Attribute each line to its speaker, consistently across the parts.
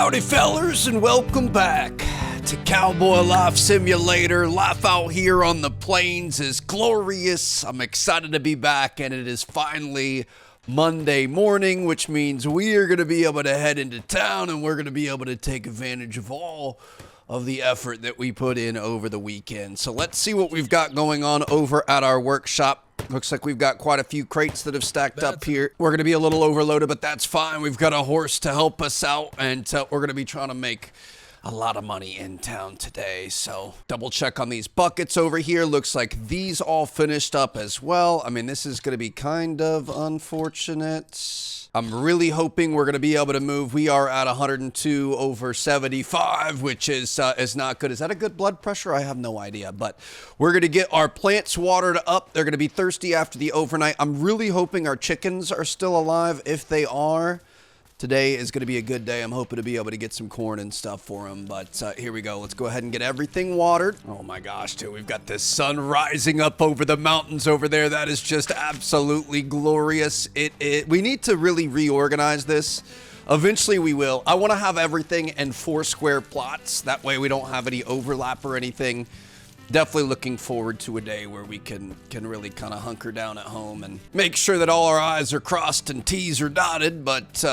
Speaker 1: Howdy fellers, and welcome back to Cowboy Life Simulator. Life out here on the plains is glorious. I'm excited to be back, and it is finally Monday morning, which means we are going to be able to head into town, and we're going to be able to take advantage of all of the effort that we put in over the weekend. So let's see what we've got going on over at our workshop. Looks like we've got quite a few crates that have stacked up here. We're going to be a little overloaded, but that's fine. We've got a horse to help us out, and we're going to be trying to make a lot of money in town today. So double check on these buckets over here. Looks like these all finished up as well. I mean, this is going to be kind of unfortunate. I'm really hoping we're going to be able to move. We are at 102 over 75, which is not good. Is that a good blood pressure? I have no idea, but we're going to get our plants watered up. They're going to be thirsty after the overnight. I'm really hoping our chickens are still alive. If they are, today is going to be a good day. I'm hoping to be able to get some corn and stuff for them, but here we go. Let's go ahead and get everything watered. Oh my gosh, dude, we've got this sun rising up over the mountains over there. That is just absolutely glorious. We need to really reorganize this. Eventually we will. I want to have everything in 4 square plots. That way we don't have any overlap or anything. Definitely looking forward to a day where we can really kind of hunker down at home and make sure that all our I's are crossed and T's are dotted, but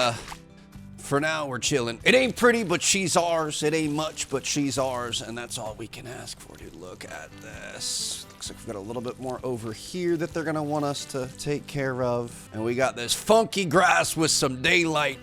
Speaker 1: for now, we're chilling. It ain't pretty, but she's ours. It ain't much, but she's ours, and that's all we can ask for, dude. Look at this. Looks like we've got a little bit more over here that they're gonna want us to take care of. And we got this funky grass with some daylight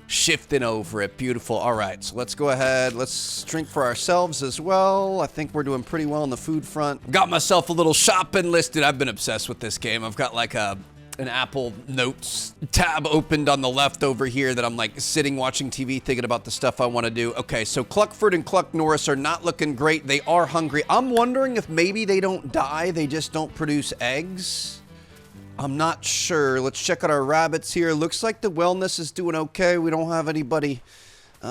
Speaker 1: shifting over it. Beautiful. All right, so let's go ahead. Let's drink for ourselves as well. I think we're doing pretty well on the food front. Got myself a little shopping list. Dude, I've been obsessed with this game. I've got like an Apple Notes tab opened on the left over here that I'm like sitting watching TV thinking about the stuff I want to do. Okay, so Cluckford and Cluck Norris are not looking great. They are hungry. I'm wondering if maybe they don't die, they just don't produce eggs. I'm not sure. Let's check out our rabbits here. Looks like the wellness is doing okay. We don't have anybody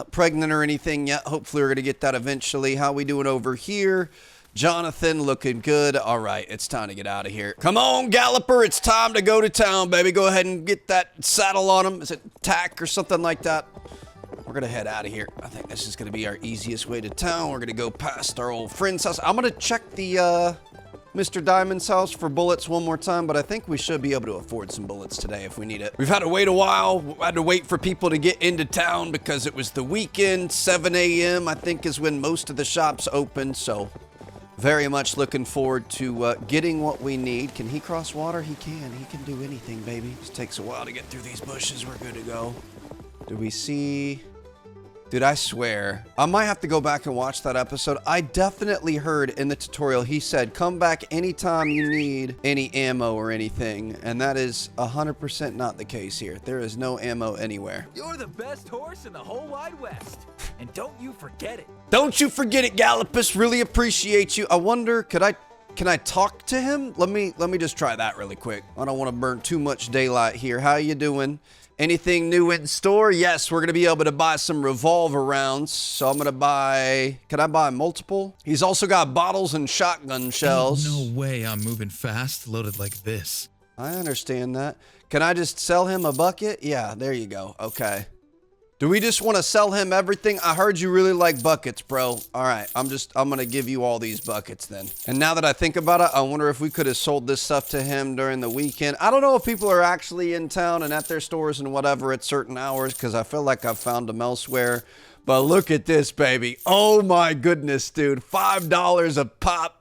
Speaker 1: pregnant or anything yet. Hopefully we're going to get that eventually. How we doing over here? Jonathan looking good. All right, it's time to get out of here. Come on, Galloper. It's time to go to town, baby. Go ahead and get that saddle on him. Is it tack or something like that? We're going to head out of here. I think this is going to be our easiest way to town. We're going to go past our old friend's house. I'm going to check the Mr. Diamond's house for bullets one more time, but I think we should be able to afford some bullets today if we need it. We've had to wait a while. We had to wait for people to get into town because it was the weekend. 7 a.m. I think is when most of the shops open, so very much looking forward to getting what we need. Can he cross water? He can. He can do anything, baby. Just takes a while to get through these bushes. We're good to go. Do we see? Dude, I swear, I might have to go back and watch that episode. I definitely heard in the tutorial, he said, come back anytime you need any ammo or anything. And that is 100% not the case here. There is no ammo anywhere.
Speaker 2: You're the best horse in the whole wide west. And don't you forget it.
Speaker 1: Don't you forget it, Gallopus. Really appreciate you. I wonder, can I talk to him? Let me just try that really quick. I don't want to burn too much daylight here. How you doing? Anything new in store? Yes, we're going to be able to buy some revolver rounds. So I'm going to buy, can I buy multiple? He's also got bottles and shotgun shells.
Speaker 3: Ain't no way I'm moving fast loaded like this.
Speaker 1: I understand that. Can I just sell him a bucket? Yeah, there you go. Okay. Do we just want to sell him everything? I heard you really like buckets, bro. All right, I'm going to give you all these buckets then. And now that I think about it, I wonder if we could have sold this stuff to him during the weekend. I don't know if people are actually in town and at their stores and whatever at certain hours, because I feel like I've found them elsewhere. But look at this, baby. Oh my goodness, dude. $5 a pop.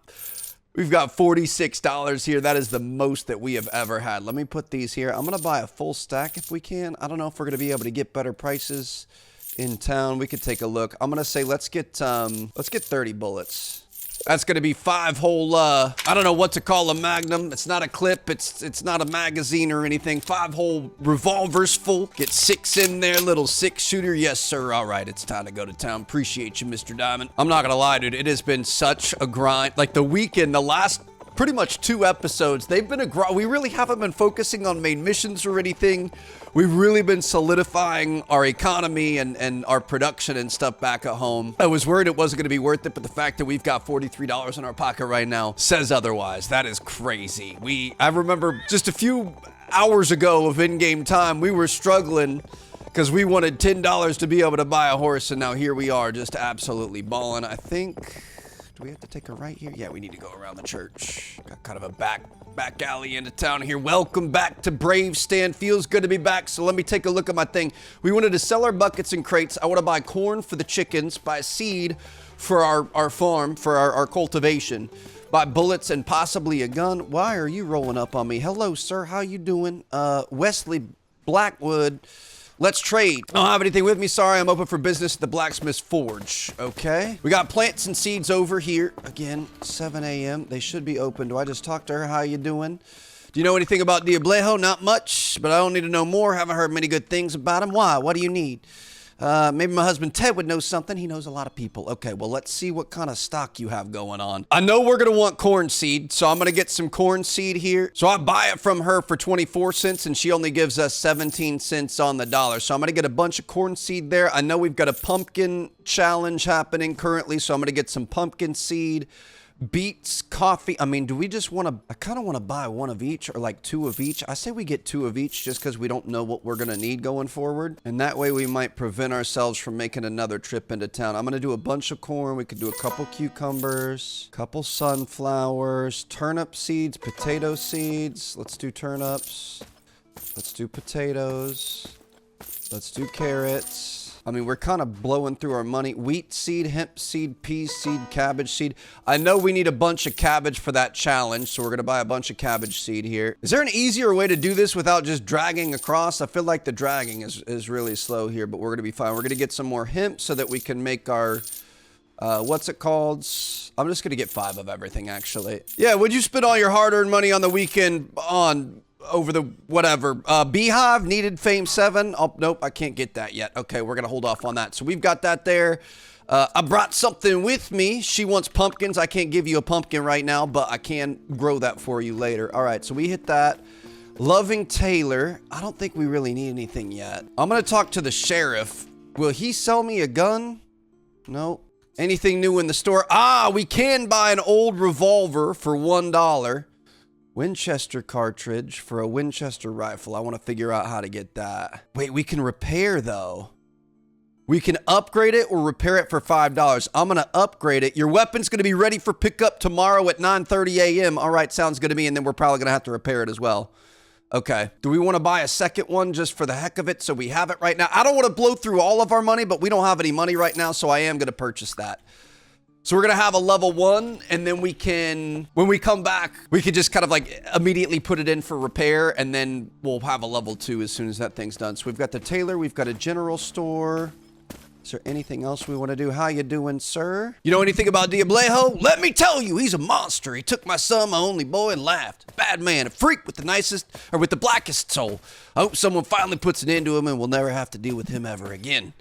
Speaker 1: We've got $46 here. That is the most that we have ever had. Let me put these here. I'm going to buy a full stack if we can. I don't know if we're going to be able to get better prices in town. We could take a look. I'm going to say let's get 30 bullets. That's going to be 5 whole, I don't know what to call a magnum. It's not a clip. It's not a magazine or anything. 5 whole revolvers full. Get 6 in there, little 6-shooter. Yes, sir. All right, it's time to go to town. Appreciate you, Mr. Diamond. I'm not going to lie, dude. It has been such a grind. Like the weekend, the last pretty much 2 episodes, they've been a grind. We really haven't been focusing on main missions or anything. We've really been solidifying our economy and our production and stuff back at home. I was worried it wasn't going to be worth it, but the fact that we've got $43 in our pocket right now says otherwise. That is crazy. I remember just a few hours ago of in-game time, we were struggling because we wanted $10 to be able to buy a horse, and now here we are just absolutely balling. I think, do we have to take a right here? Yeah, we need to go around the church. Got kind of a back alley into town here. Welcome back to Brave Stand. Feels good to be back. So let me take a look at my thing. We wanted to sell our buckets and crates. I want to buy corn for the chickens, buy seed for our farm, for our cultivation, buy bullets and possibly a gun. Why are you rolling up on me? Hello, sir. How you doing? Wesley Blackwood. Let's trade. I don't have anything with me. Sorry, I'm open for business at the Blacksmith Forge. Okay. We got plants and seeds over here. Again, 7 a.m. They should be open. Do I just talk to her? How you doing? Do you know anything about Diablo? Not much, but I don't need to know more. Haven't heard many good things about him. Why? What do you need? Maybe my husband Ted would know something. He knows a lot of people. Okay, well, let's see what kind of stock you have going on. I know we're going to want corn seed, so I'm going to get some corn seed here. So I buy it from her for 24 cents, and she only gives us 17 cents on the dollar. So I'm going to get a bunch of corn seed there. I know we've got a pumpkin challenge happening currently, so I'm going to get some pumpkin seed. Beets, coffee. I mean, do we just want to, I kind of want to buy one of each or like two of each. I say we get two of each just because we don't know what we're going to need going forward. And that way we might prevent ourselves from making another trip into town. I'm going to do a bunch of corn. We could do a couple cucumbers, couple sunflowers, turnip seeds, potato seeds. Let's do turnips. Let's do potatoes. Let's do carrots. I mean, we're kind of blowing through our money. Wheat seed, hemp seed, pea seed, cabbage seed. I know we need a bunch of cabbage for that challenge, so we're going to buy a bunch of cabbage seed here. Is there an easier way to do this without just dragging across? I feel like the dragging is really slow here, but we're going to be fine. We're going to get some more hemp so that we can make our, what's it called? I'm just going to get 5 of everything, actually. Yeah, would you spend all your hard-earned money on the weekend on... over the whatever beehive needed fame 7? Oh nope, I can't get that yet. Okay, we're gonna hold off on that. So we've got that there. I brought something with me. She wants pumpkins. I can't give you a pumpkin right now, but I can grow that for you later. All right, so we hit that. Loving Taylor. I don't think we really need anything yet. I'm gonna talk to the sheriff. Will he sell me a gun? No. Anything new in the store? Ah, we can buy an old revolver for $1. Winchester cartridge for a Winchester rifle. I want to figure out how to get that. Wait, we can repair though. We can upgrade it or repair it for $5. I'm going to upgrade it. Your weapon's going to be ready for pickup tomorrow at 9:30 a.m. All right, sounds good to me. And then we're probably going to have to repair it as well. Okay. Do we want to buy a second one just for the heck of it so we have it right now? I don't want to blow through all of our money, but we don't have any money right now, so I am going to purchase that. So we're going to have a level 1, and then we can, when we come back, we could just kind of like immediately put it in for repair, and then we'll have a level 2 as soon as that thing's done. So we've got the tailor, we've got a general store. Is there anything else we want to do? How you doing, sir? You know anything about Diablo? Let me tell you, he's a monster. He took my son, my only boy, and laughed. Bad man, a freak with the nicest, or with the blackest soul. I hope someone finally puts an end to him, and we'll never have to deal with him ever again.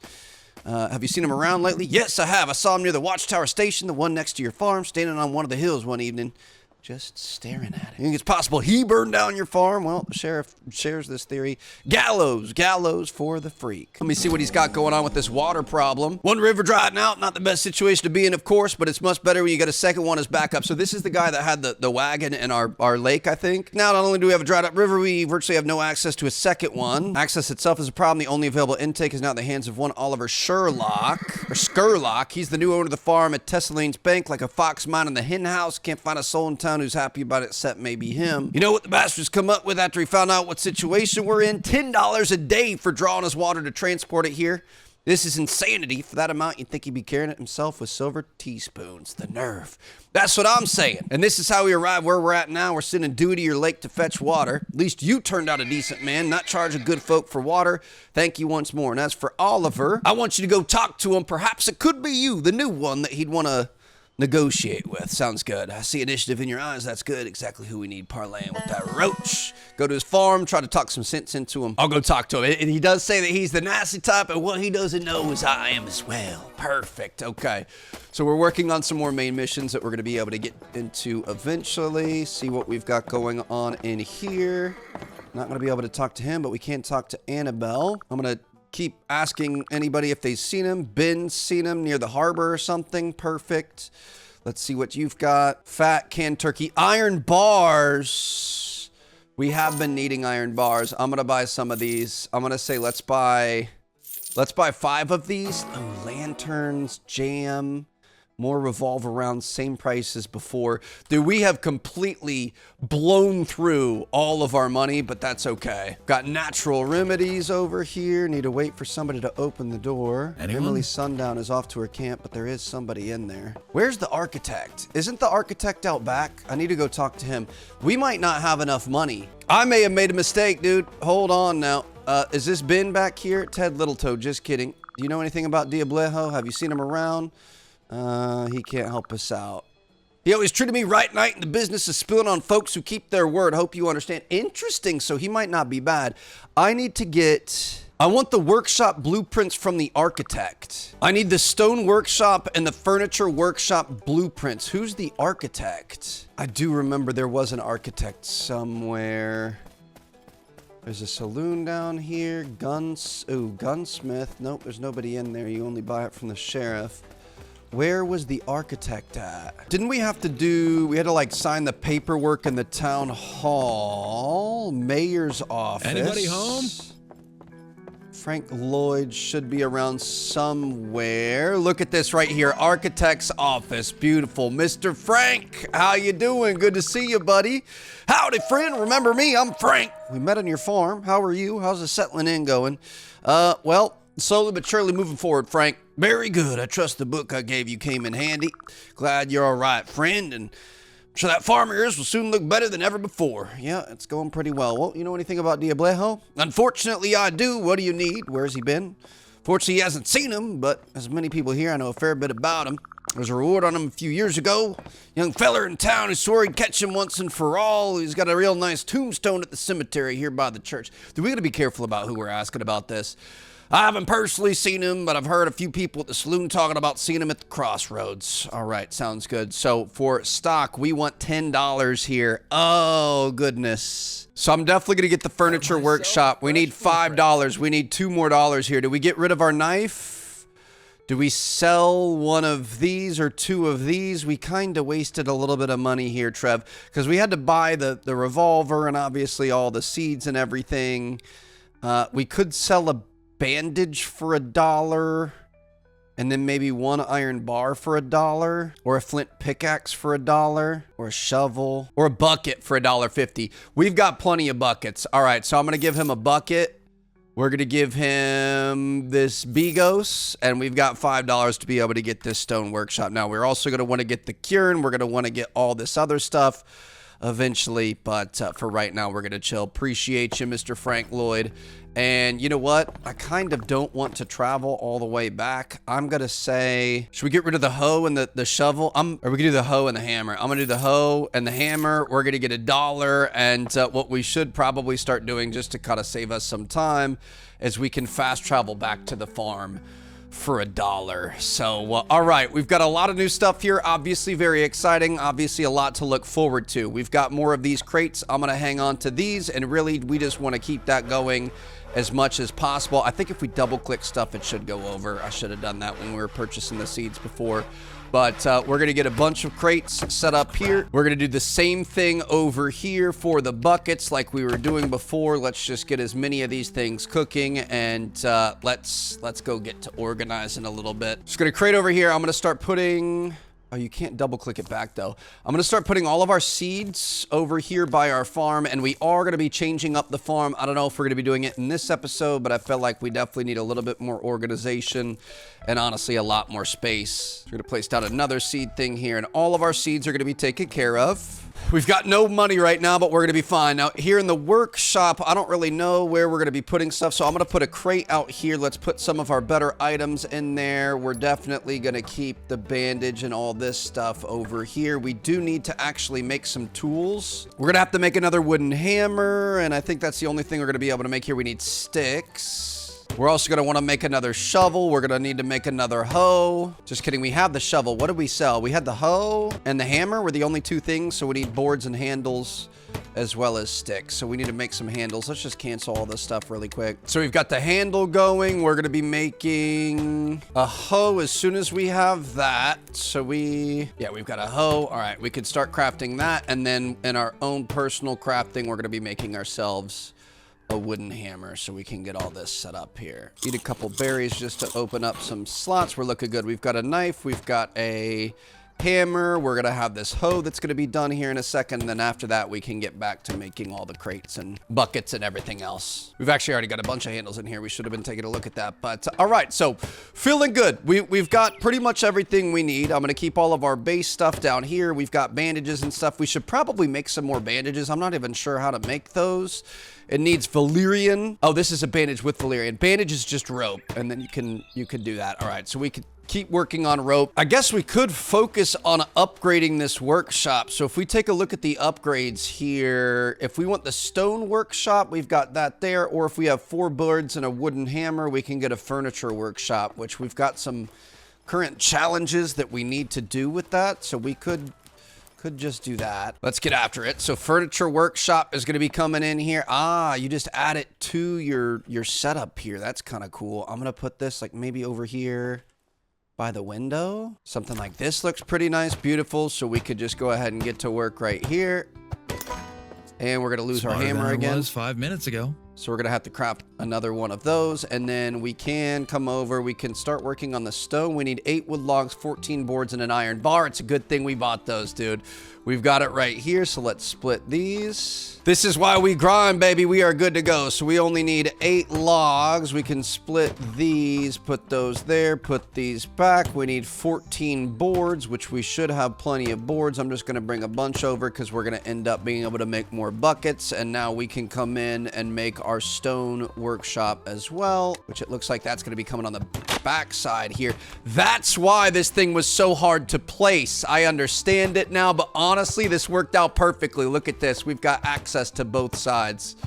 Speaker 1: Have you seen him around lately? Yes, I have. I saw him near the Watchtower Station, the one next to your farm, standing on one of the hills one evening, just staring at it. You think it's possible he burned down your farm? Well, the sheriff shares this theory. Gallows for the freak. Let me see what he's got going on with this water problem. One river drying out, not the best situation to be in, of course, but it's much better when you got a second one as backup. So this is the guy that had the wagon in our lake, I think. Now, not only do we have a dried up river, we virtually have no access to a second one. Access itself is a problem. The only available intake is now in the hands of one Oliver Skurlock. He's the new owner of the farm at Tesseline's Bank, like a fox minding the hen house. Can't find a soul in town who's happy about it except maybe him. You know what the bastards come up with after he found out what situation we're in? $10 a day for drawing his water to transport it here. This is insanity. For that amount, you'd think he'd be carrying it himself with silver teaspoons. The nerve. That's what I'm saying. And this is how we arrive where we're at now. We're sending Dewey to your lake to fetch water. At least you turned out a decent man, not charging good folk for water. Thank you once more. And as for Oliver, I want you to go talk to him. Perhaps it could be you, the new one that he'd want to negotiate with. Sounds good. I see initiative in your eyes. That's good. Exactly who we need parlaying with that roach. Go to his farm, try to talk some sense into him. I'll go talk to him. And he does say that he's the nasty type, and what he doesn't know is I am as well. Perfect. Okay. So we're working on some more main missions that we're going to be able to get into eventually. See what we've got going on in here. Not going to be able to talk to him, but we can talk to Annabelle. I'm going to keep asking anybody if they've seen him. Ben's seen him near the harbor or something. Perfect. Let's see what you've got. Fat canned turkey. Iron bars. We have been needing iron bars. I'm going to buy some of these. I'm going to say let's buy Let's buy 5 of these. Oh, lanterns, jam, more revolver rounds, same price as before. Dude, we have completely blown through all of our money, but that's okay. Got natural remedies over here. Need to wait for somebody to open the door.
Speaker 3: Anyone?
Speaker 1: Emily Sundown is off to her camp, but there is somebody in there. Where's the architect? Isn't the architect out back? I need to go talk to him. We might not have enough money. I may have made a mistake, dude. Hold on now. Is this Ben back here? Ted Littletoe, just kidding. Do you know anything about Diablejo? Have you seen him around? He can't help us out. He always treated me right night in the business of spilling on folks who keep their word. Hope you understand. Interesting, so he might not be bad. I want the workshop blueprints from the architect. I need the stone workshop and the furniture workshop blueprints. Who's the architect? I do remember there was an architect somewhere. There's a saloon down here. Gunsmith. Nope, there's nobody in there. You only buy it from the sheriff. Where was the architect at? Didn't we have to we had to like sign the paperwork in the town hall? Mayor's office.
Speaker 3: Anybody home?
Speaker 1: Frank Lloyd should be around somewhere. Look at this right here. Architect's office. Beautiful. Mr. Frank, how you doing? Good to see you, buddy. Howdy, friend. Remember me? I'm Frank. We met on your farm. How are you? How's the settling in going? Well, slowly but surely moving forward, Frank. Very good. I trust the book I gave you came in handy. Glad you're all right, friend, and I'm sure that farm of yours will soon look better than ever before. Yeah, it's going pretty well. Well, you know anything about Diablejo? Unfortunately, I do. What do you need? Where's he been? Fortunately, he hasn't seen him, but as many people here, I know a fair bit about him. There was a reward on him a few years ago. Young feller in town who swore he'd catch him once and for all. He's got a real nice tombstone at the cemetery here by the church. Dude, we got to be careful about who we're asking about this. I haven't personally seen him, but I've heard a few people at the saloon talking about seeing him at the crossroads. All right, sounds good. So for stock, we want $10 here. Oh, goodness. So I'm definitely going to get the furniture workshop. We need $5. We need $2 more here. Do we get rid of our knife? Do we sell one of these or 2 of these? We kind of wasted a little bit of money here, Trev, because we had to buy the revolver and obviously all the seeds and everything. We could sell a bandage for $1 and then maybe 1 iron bar for $1 or a flint pickaxe for $1 or a shovel or a bucket for $1.50. We've got plenty of buckets. All right, so I'm gonna give him a bucket. We're gonna give him this Bigos, and we've got $5 to be able to get this stone workshop. Now we're also gonna want to get the Kieran. We're gonna want to get all this other stuff eventually, but for right now we're gonna chill. Appreciate you, Mr. Frank Lloyd. And you know what? I kind of don't want to travel all the way back. I'm gonna say, should we get rid of the hoe and the shovel? Or we can do the hoe and the hammer. I'm gonna do the hoe and the hammer. We're gonna get $1, and what we should probably start doing, just to kind of save us some time, is we can fast travel back to the farm for $1. So, all right, we've got a lot of new stuff here. Obviously very exciting. Obviously a lot to look forward to. We've got more of these crates. I'm gonna hang on to these, and really we just want to keep that going as much as possible. I think if we double click stuff, it should go over. I should have done that when we were purchasing the seeds before. But we're going to get a bunch of crates set up here. We're going to do the same thing over here for the buckets like we were doing before. Let's just get as many of these things cooking, and let's go get to organizing a little bit. Just going to crate over here. I'm going to start putting... Oh, you can't double click it back though. I'm going to start putting all of our seeds over here by our farm, and we are going to be changing up the farm. I don't know if we're going to be doing it in this episode, but I felt like we definitely need a little bit more organization and honestly a lot more space. We're going to place down another seed thing here, and all of our seeds are going to be taken care of. We've got no money right now, but we're going to be fine. Now, here in the workshop, I don't really know where we're going to be putting stuff, so I'm going to put a crate out here. Let's put some of our better items in there. We're definitely going to keep the bandage and all this stuff over here. We do need to actually make some tools. We're going to have to make another wooden hammer, and I think that's the only thing we're going to be able to make here. We need sticks. We're also going to want to make another shovel. We're going to need to make another hoe. Just kidding. We have the shovel. What did we sell? We had the hoe and the hammer were the only 2 things. So we need boards and handles as well as sticks. So we need to make some handles. Let's just cancel all this stuff really quick. So we've got the handle going. We're going to be making a hoe as soon as we have that. So we've got a hoe. All right. We could start crafting that. And then in our own personal crafting, we're going to be making ourselves a wooden hammer so we can get all this set up here. Eat a couple berries just to open up some slots. We're looking good. We've got a knife. We've got a hammer. We're going to have this hoe that's going to be done here in a second. And then after that, we can get back to making all the crates and buckets and everything else. We've actually already got a bunch of handles in here. We should have been taking a look at that. But all right, so feeling good. We've got pretty much everything we need. I'm going to keep all of our base stuff down here. We've got bandages and stuff. We should probably make some more bandages. I'm not even sure how to make those. It needs valerian. Oh, this is a bandage with valerian. Bandage is just rope, and then you can do that. All right, so we could keep working on rope. I guess we could focus on upgrading this workshop. So if we take a look at the upgrades here, if we want the stone workshop, we've got that there. Or if we have 4 boards and a wooden hammer, we can get a furniture workshop, which we've got some current challenges that we need to do with that. So we could just do that. Let's get after it. So furniture workshop is going to be coming in here. Ah, you just add it to your setup here. That's kind of cool. I'm going to put this like maybe over here by the window. Something like this looks pretty nice, beautiful. So we could just go ahead and get to work right here. And we're going to lose our hammer again.
Speaker 3: Was 5 minutes ago.
Speaker 1: So we're going to have to craft another one of those. And then we can come over. We can start working on the stone. We need 8 wood logs, 14 boards, and an iron bar. It's a good thing we bought those, dude. We've got it right here. So let's split these. This is why we grind, baby. We are good to go. So we only need 8 logs. We can split these, put those there, put these back. We need 14 boards, which we should have plenty of boards. I'm just going to bring a bunch over because we're going to end up being able to make more buckets. And now we can come in and make our stone workshop as well, which it looks like that's going to be coming on the back side here. That's why this thing was so hard to place. I understand it now, but honestly, this worked out perfectly. Look at this. We've got access to both sides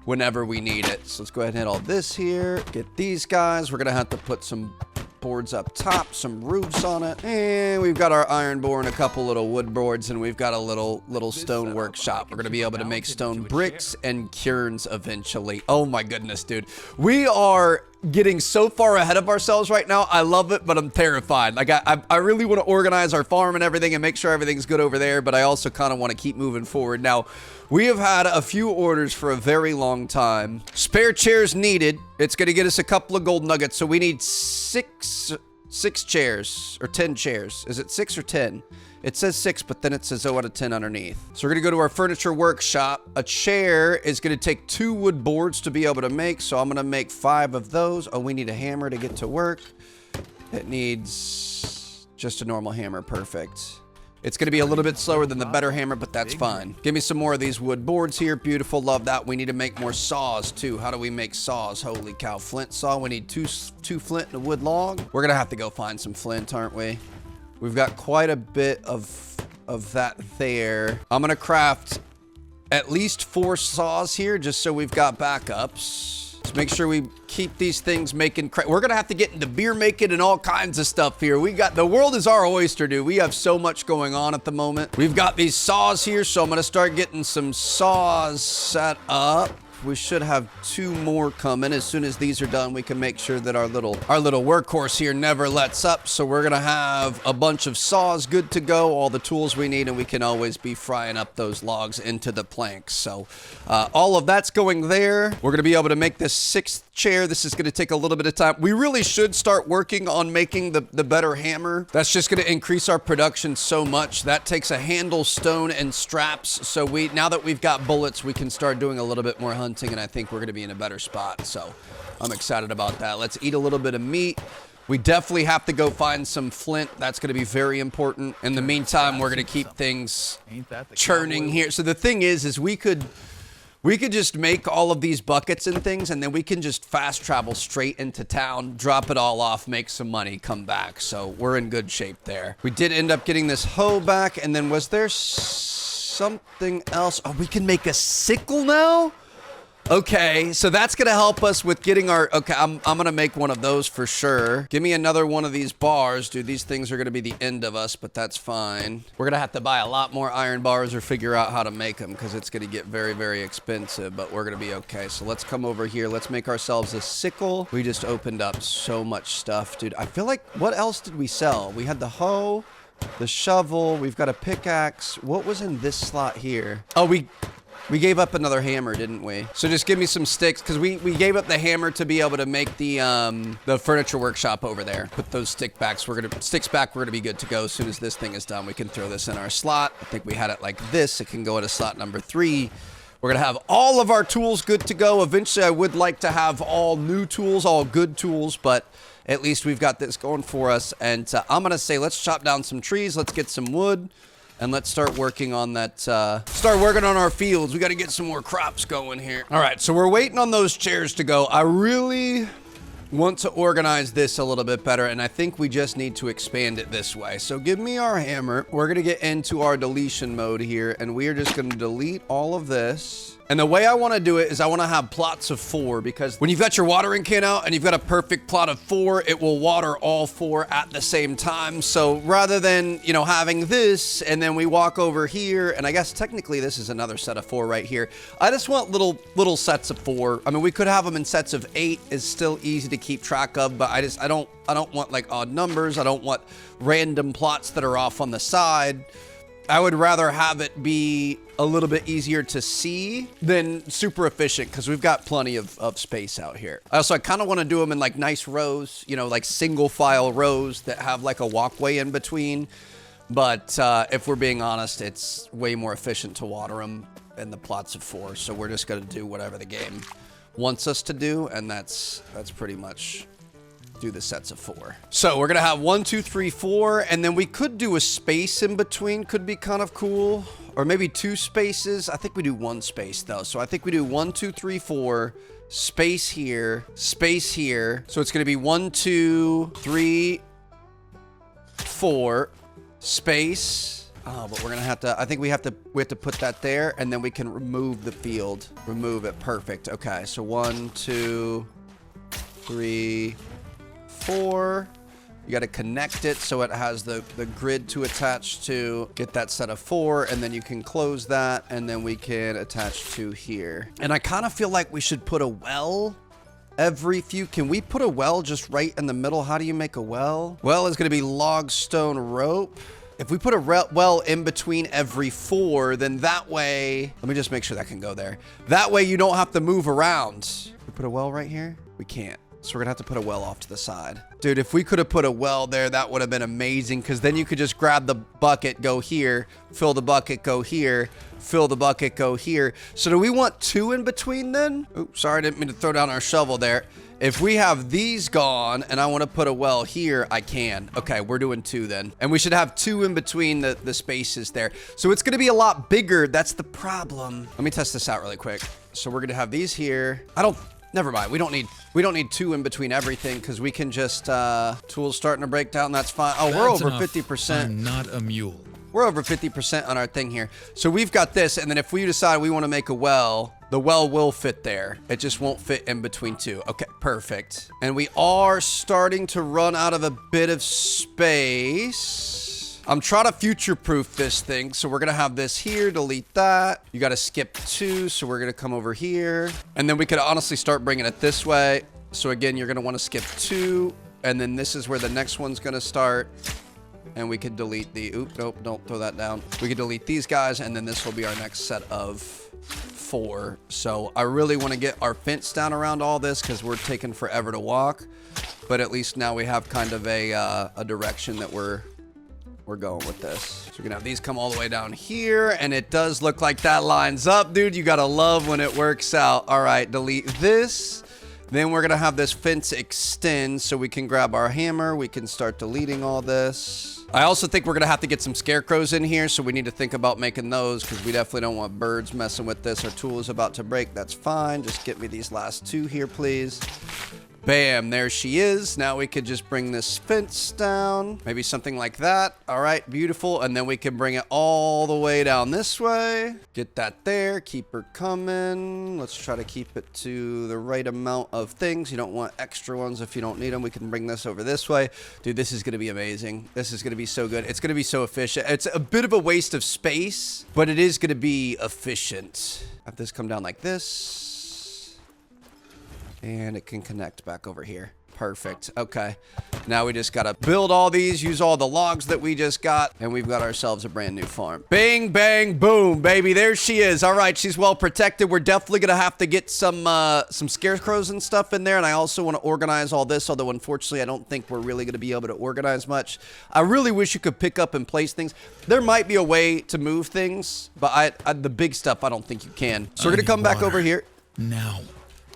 Speaker 1: whenever we need it. So let's go ahead and hit all this here. Get these guys. We're going to have to put some boards up top, some roofs on it. And we've got our iron board and a couple little wood boards, and we've got a little stone workshop. We're going to be able to make stone bricks and cairns eventually. Oh my goodness, dude. We are getting so far ahead of ourselves right now. I love it, but I'm terrified. Like I really want to organize our farm and everything and make sure everything's good over there, but I also kind of want to keep moving forward. Now, we have had a few orders for a very long time. Spare chairs needed. It's going to get us a couple of gold nuggets, so we need six chairs or 10 chairs. Is it 6 or 10? It says 6, but then it says 0 out of 10 underneath. So we're going to go to our furniture workshop. A chair is going to take 2 wood boards to be able to make, so I'm going to make 5 of those. Oh, we need a hammer to get to work. It needs just a normal hammer. Perfect. It's going to be a little bit slower than the better hammer, but that's fine. Give me some more of these wood boards here. Beautiful. Love that. We need to make more saws, too. How do we make saws? Holy cow. Flint saw. We need two flint and a wood log. We're going to have to go find some flint, aren't we? We've got quite a bit of that there. I'm going to craft at least 4 saws here just so we've got backups. Let's make sure we keep these things making. We're going to have to get into beer making and all kinds of stuff here. The world is our oyster, dude. We have so much going on at the moment. We've got these saws here, so I'm going to start getting some saws set up. We should have 2 more coming. As soon as these are done, we can make sure that our little workhorse here never lets up. So we're going to have a bunch of saws good to go, all the tools we need, and we can always be frying up those logs into the planks. So all of that's going there. We're going to be able to make this 6th chair. This is going to take a little bit of time. We really should start working on making the better hammer. That's just going to increase our production so much. That takes a handle, stone, and straps. So now that we've got bullets, we can start doing a little bit more hunting. And I think we're going to be in a better spot. So I'm excited about that. Let's eat a little bit of meat. We definitely have to go find some flint. That's going to be very important. In the meantime, we're going to keep things churning here. So the thing is we could just make all of these buckets and things, and then we can just fast travel straight into town, drop it all off, make some money, come back. So we're in good shape there. We did end up getting this hoe back. And then was there something else? Oh, we can make a sickle now? Okay, so that's going to help us with getting our... Okay, I'm going to make one of those for sure. Give me another one of these bars. Dude, these things are going to be the end of us, but that's fine. We're going to have to buy a lot more iron bars or figure out how to make them because it's going to get very, very expensive, but we're going to be okay. So let's come over here. Let's make ourselves a sickle. We just opened up so much stuff, dude. I feel like... What else did we sell? We had the hoe, the shovel. We've got a pickaxe. What was in this slot here? Oh, We gave up another hammer, didn't we? So just give me some sticks, because we gave up the hammer to be able to make the furniture workshop over there. Put those sticks back. We're gonna be good to go. As soon as this thing is done, we can throw this in our slot. I think we had it like this. It can go into slot number 3. We're gonna have all of our tools good to go. Eventually, I would like to have all new tools, all good tools, but at least we've got this going for us. And I'm gonna say, let's chop down some trees. Let's get some wood. And let's start working on that, start working on our fields. We got to get some more crops going here. All right, so we're waiting on those chairs to go. I really want to organize this a little bit better, and I think we just need to expand it this way. So give me our hammer. We're going to get into our deletion mode here, and we are just going to delete all of this. And the way I want to do it is I want to have plots of 4, because when you've got your watering can out and you've got a perfect plot of 4, it will water all 4 at the same time. So rather than, you know, having this and then we walk over here, and I guess technically this is another set of 4 right here. I just want little sets of 4. I mean, we could have them in sets of 8. It's still easy to keep track of, but I don't want like odd numbers. I don't want random plots that are off on the side. I would rather have it be a little bit easier to see than super efficient, because we've got plenty of space out here. I kind of want to do them in like nice rows, you know, like single file rows that have like a walkway in between. But if we're being honest, it's way more efficient to water them in the plots of 4. So we're just going to do whatever the game wants us to do. And that's pretty much do the sets of 4. So we're gonna have 1, 2, 3, 4, and then we could do a space in between. Could be kind of cool, or maybe 2 spaces. I think we do 1 space though. So I think we do 1, 2, 3, 4, space here, space here. So it's gonna be 1, 2, 3, 4, space. Oh, but we're gonna have to, I think we have to put that there, and then we can remove the field. Remove it. Perfect. Okay, so 1, 2, 3, 4. You got to connect it so it has the grid to attach to. Get that set of 4, and then you can close that, and then we can attach to here. And I kind of feel like we should put a well every few. Can we put a well just right in the middle? How do you make a well? Well is going to be log, stone, rope. If we put a well in between every 4, then that way, let me just make sure that can go there. That way you don't have to move around. We put a well right here? We can't. So we're gonna have to put a well off to the side. Dude, if we could have put a well there, that would have been amazing, because then you could just grab the bucket, go here, fill the bucket, go here, fill the bucket, go here. So do we want 2 in between then? Oops, sorry, I didn't mean to throw down our shovel there. If we have these gone and I want to put a well here, I can. Okay, we're doing 2 then. And we should have 2 in between the spaces there. So it's going to be a lot bigger. That's the problem. Let me test this out really quick. So we're going to have these here. Never mind. We don't need 2 in between everything, because we can just, tools starting to break down. That's fine. Oh, we're over 50%.
Speaker 3: I'm not a mule.
Speaker 1: We're over 50% on our thing here. So we've got this, and then if we decide we want to make a well, the well will fit there. It just won't fit in between 2. Okay, perfect. And we are starting to run out of a bit of space. I'm trying to future-proof this thing, so we're going to have this here, delete that. You got to skip 2, so we're going to come over here. And then we could honestly start bringing it this way. So again, you're going to want to skip 2, and then this is where the next one's going to start. And we could delete the, oop, nope, don't throw that down. We could delete these guys, and then this will be our next set of 4. So I really want to get our fence down around all this, because we're taking forever to walk. But at least now we have kind of a direction that we're going with this. So we're gonna have these come all the way down here, and it does look like that lines up, dude. You gotta love when it works out. All right, delete this. Then we're gonna have this fence extend, so we can grab our hammer. We can start deleting all this. I also think we're gonna have to get some scarecrows in here, so we need to think about making those, because we definitely don't want birds messing with this. Our tool is about to break. That's fine. Just get me these last 2 here, please. Bam, there she is. Now we could just bring this fence down. Maybe something like that. All right, beautiful. And then we can bring it all the way down this way. Get that there. Keep her coming. Let's try to keep it to the right amount of things. You don't want extra ones if you don't need them. We can bring this over this way. Dude, this is going to be amazing. This is going to be so good. It's going to be so efficient. It's a bit of a waste of space, but it is going to be efficient. Have this come down like this. And it can connect back over here. Perfect. Okay. Now we just gotta build all these, use all the logs that we just got, and we've got ourselves a brand new farm. Bing, bang, boom, baby. There she is. All right, she's well protected. We're definitely gonna have to get some scarecrows and stuff in there, and I also want to organize all this, although unfortunately I don't think we're really gonna be able to organize much. I really wish you could pick up and place things. There might be a way to move things, but the big stuff I don't think you can. So we're gonna come back over here.
Speaker 3: Now.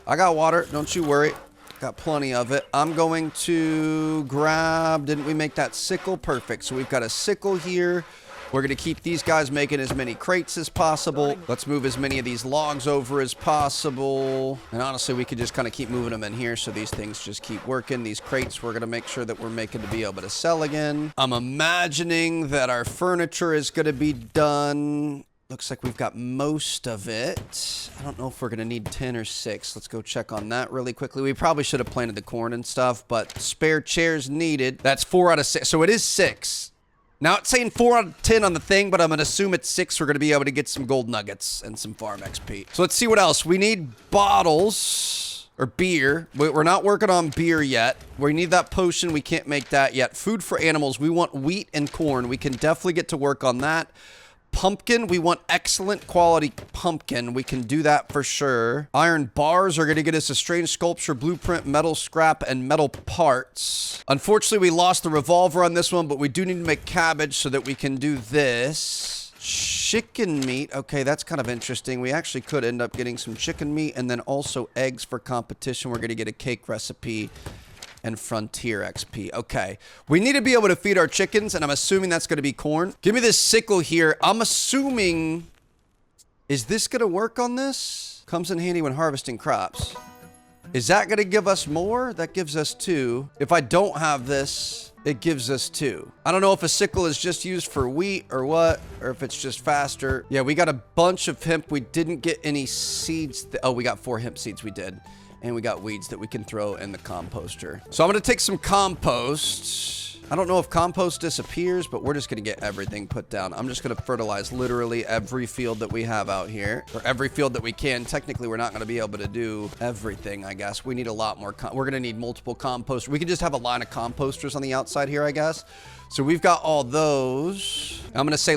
Speaker 1: I got water, don't you worry. Got plenty of it. I'm going to grab, didn't we make that sickle? Perfect. So we've got a sickle here. We're going to keep these guys making as many crates as possible. Let's move as many of these logs over as possible. And honestly, we could just kind of keep moving them in here so these things just keep working. These crates, we're going to make sure that we're making to be able to sell again. I'm imagining that our furniture is going to be done. Looks like we've got most of it. I don't know if we're going to need 10 or 6. Let's go check on that really quickly. We probably should have planted the corn and stuff, but spare chairs needed. That's 4 out of 6. So it is 6. Now it's saying 4 out of 10 on the thing, but I'm going to assume it's 6. We're going to be able to get some gold nuggets and some farm XP. So let's see what else. We need bottles or beer. We're not working on beer yet. We need that potion. We can't make that yet. Food for animals. We want wheat and corn. We can definitely get to work on that. Pumpkin, we want excellent quality pumpkin. We can do that for sure. Iron bars are going to get us a strange sculpture, blueprint, metal scrap, and metal parts. Unfortunately, we lost the revolver on this one, but we do need to make cabbage so that we can do this. Chicken meat. Okay, that's kind of interesting. We actually could end up getting some chicken meat and then also eggs for competition. We're going to get a cake recipe and frontier XP. Okay. We need to be able to feed our chickens, and I'm assuming that's going to be corn. Give me this sickle here. I'm assuming... Is this going to work on this? Comes in handy when harvesting crops. Is that going to give us more? That gives us 2. If I don't have this, it gives us 2. I don't know if a sickle is just used for wheat or what, or if it's just faster. Yeah, we got a bunch of hemp. We didn't get any seeds. Oh, we got 4 hemp seeds. We did. And we got weeds that we can throw in the composter. So I'm going to take some compost. I don't know if compost disappears, but we're just going to get everything put down. I'm just going to fertilize literally every field that we have out here. Or every field that we can. Technically, we're not going to be able to do everything, I guess. We need a lot more. We're going to need multiple composters. We could just have a line of composters on the outside here, I guess. So we've got all those. I'm going to say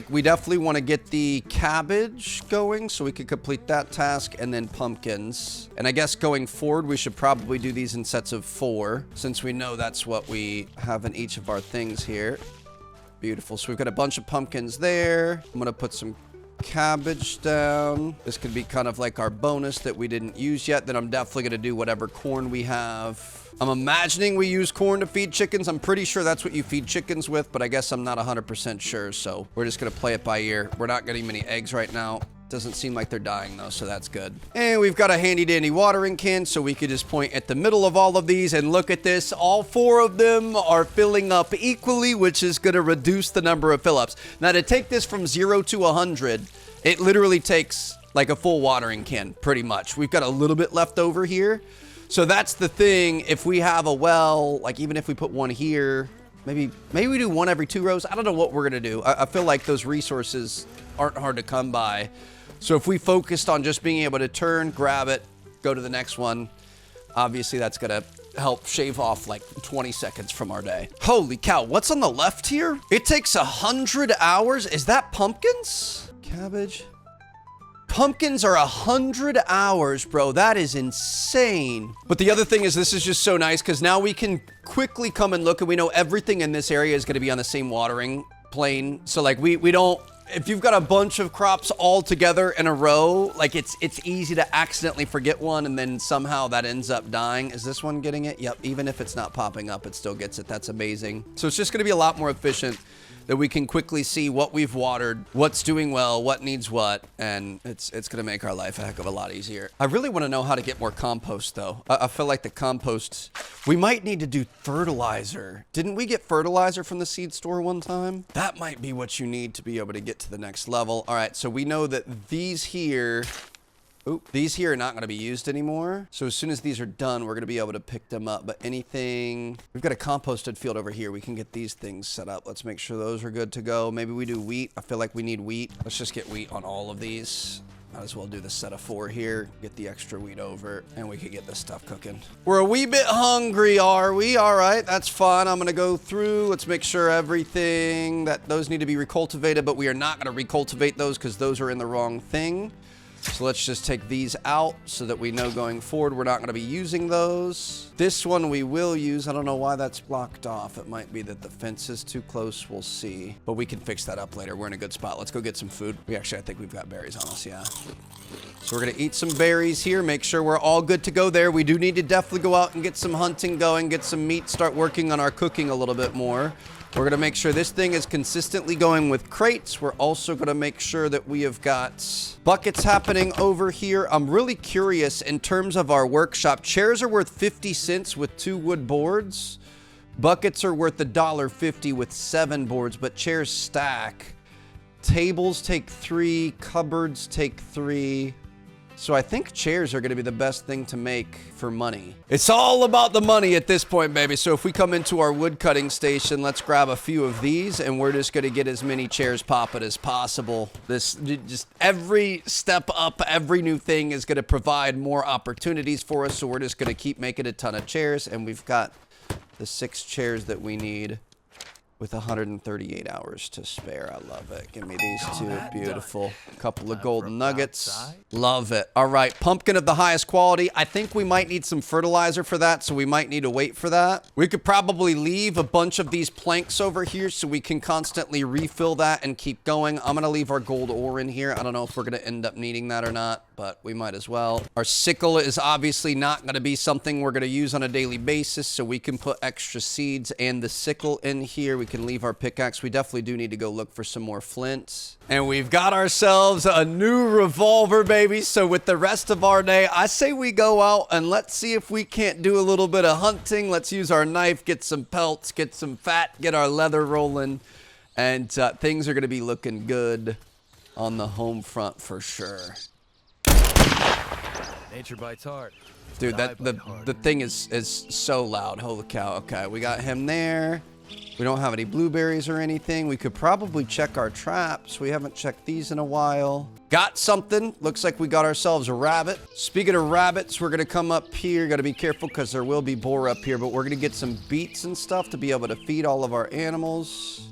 Speaker 1: we definitely want to get the cabbage going so we could complete that task, and then pumpkins. And I guess going forward, we should probably do these in sets of 4 since we know that's what we have in each of our things here. Beautiful. So we've got a bunch of pumpkins there. I'm going to put some cabbage down. This could be kind of like our bonus that we didn't use yet. Then I'm definitely going to do whatever corn we have. I'm imagining we use corn to feed chickens. I'm pretty sure that's what you feed chickens with, but I guess I'm not 100% sure. So we're just going to play it by ear. We're not getting many eggs right now. Doesn't seem like they're dying though, so that's good. And we've got a handy dandy watering can, so we could just point at the middle of all of these and look at this. All 4 of them are filling up equally, which is going to reduce the number of fill-ups. Now to take this from 0 to 100, it literally takes like a full watering can, pretty much. We've got a little bit left over here. So that's the thing. If we have a well, like even if we put one here, maybe we do 1 every 2 rows. I don't know what we're going to do. I feel like those resources aren't hard to come by. So if we focused on just being able to turn, grab it, go to the next one, obviously that's going to help shave off like 20 seconds from our day. Holy cow, what's on the left here? It takes 100 hours. Is that pumpkins? Cabbage. Pumpkins are 100 hours, bro. That is insane. But the other thing is this is just so nice because now we can quickly come and look, and we know everything in this area is going to be on the same watering plane. So like we don't... If you've got a bunch of crops all together in a row, like it's easy to accidentally forget one and then somehow that ends up dying. Is this one getting it? Yep. Even if it's not popping up, it still gets it. That's amazing. So it's just going to be a lot more efficient that we can quickly see what we've watered, what's doing well, what needs what, and it's going to make our life a heck of a lot easier. I really want to know how to get more compost, though. I feel like the compost... We might need to do fertilizer. Didn't we get fertilizer from the seed store one time? That might be what you need to be able to get to the next level. All right, so we know that these here... Oop, these here are not going to be used anymore. So as soon as these are done, we're going to be able to pick them up. But anything... We've got a composted field over here. We can get these things set up. Let's make sure those are good to go. Maybe we do wheat. I feel like we need wheat. Let's just get wheat on all of these. Might as well do the set of 4 here, get the extra wheat over, and we can get this stuff cooking. We're a wee bit hungry, are we? All right, that's fine. I'm gonna go through. Let's make sure everything that those need to be recultivated, but we are not gonna recultivate those because those are in the wrong thing. So let's just take these out so that we know going forward we're not going to be using those. This one we will use. I don't know why that's blocked off. It might be that the fence is too close. We'll see. But we can fix that up later. We're in a good spot. Let's go get some food. I think we've got berries on us, yeah. So we're going to eat some berries here. Make sure we're all good to go there. We do need to definitely go out and get some hunting going, get some meat, start working on our cooking a little bit more. We're going to make sure this thing is consistently going with crates. We're also going to make sure that we have got buckets happening over here. I'm really curious in terms of our workshop. Chairs are worth 50 cents with 2 wood boards. Buckets are worth $1.50 with 7 boards, but chairs stack. Tables take 3, cupboards take 3. So I think chairs are going to be the best thing to make for money. It's all about the money at this point, baby. So if we come into our wood cutting station, let's grab a few of these and we're just going to get as many chairs popping as possible. This just every step up, every new thing is going to provide more opportunities for us. So we're just going to keep making a ton of chairs, and we've got the 6 chairs that we need with 138 hours to spare. I love it. Give me these 2. Beautiful. Couple of golden nuggets. Love it. All right. Pumpkin of the highest quality. I think we might need some fertilizer for that, so we might need to wait for that. We could probably leave a bunch of these planks over here so we can constantly refill that and keep going. I'm going to leave our gold ore in here. I don't know if we're going to end up needing that or not, but we might as well. Our sickle is obviously not going to be something we're going to use on a daily basis, so we can put extra seeds and the sickle in here. We can leave our pickaxe. We definitely do need to go look for some more flints. And we've got ourselves a new revolver, baby. So with the rest of our day, I say we go out and let's see if we can't do a little bit of hunting. Let's use our knife, get some pelts, get some fat, get our leather rolling. And things are going to be looking good on the home front for sure.
Speaker 2: Nature bites hard.
Speaker 1: Dude, the thing is so loud. Holy cow. Okay, we got him there. We don't have any blueberries or anything. We could probably check our traps. We haven't checked these in a while. Got something. Looks like we got ourselves a rabbit. Speaking of rabbits, we're going to come up here. Got to be careful because there will be boar up here, but we're going to get some beets and stuff to be able to feed all of our animals.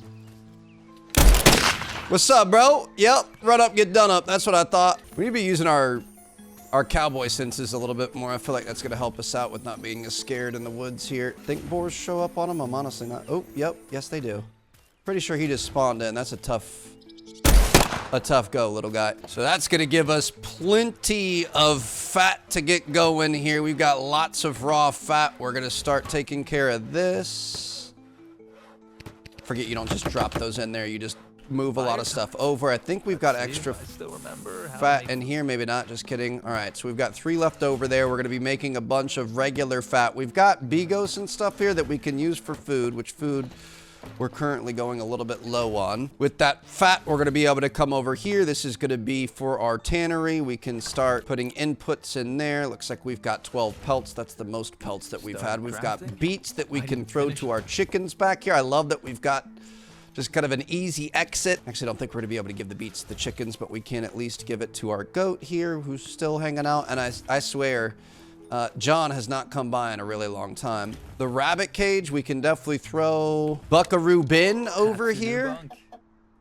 Speaker 1: What's up, bro? Yep, run up, get done up. That's what I thought. We need to be using our cowboy senses a little bit more. I feel like that's going to help us out with not being as scared in the woods here. Think boars show up on them? I'm honestly not. Oh, yep. Yes, they do. Pretty sure he just spawned in. That's a tough go, little guy. So that's going to give us plenty of fat to get going here. We've got lots of raw fat. We're going to start taking care of this. Forget you don't just drop those in there. You just move a lot of stuff over. I think we've got extra fat in here. Maybe not. Just kidding. All right. So we've got 3 left over there. We're going to be making a bunch of regular fat. We've got bigos and stuff here that we can use for food, which food we're currently going a little bit low on. With that fat, we're going to be able to come over here. This is going to be for our tannery. We can start putting inputs in there. Looks like we've got 12 pelts. That's the most pelts that we've had. We've got beets that we can throw to our chickens back here. I love that we've got just kind of an easy exit. Actually, I don't think we're going to be able to give the beets to the chickens, but we can at least give it to our goat here, who's still hanging out. And I swear, John has not come by in a really long time. The rabbit cage, we can definitely throw Buckaroo Ben over here.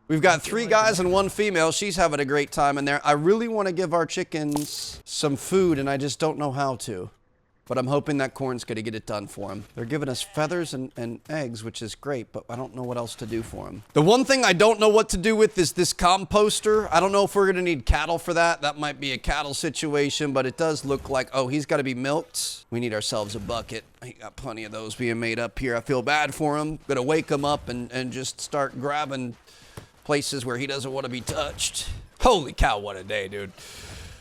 Speaker 1: We've got 3 guys and 1 female. She's having a great time in there. I really want to give our chickens some food, and I just don't know how to. But I'm hoping that corn's going to get it done for them. They're giving us feathers and eggs, which is great, but I don't know what else to do for them. The one thing I don't know what to do with is this composter. I don't know if we're going to need cattle for that. That might be a cattle situation, but it does look like, oh, he's got to be milked. We need ourselves a bucket. He got plenty of those being made up here. I feel bad for him. Going to wake him up and just start grabbing places where he doesn't want to be touched. Holy cow, what a day, dude.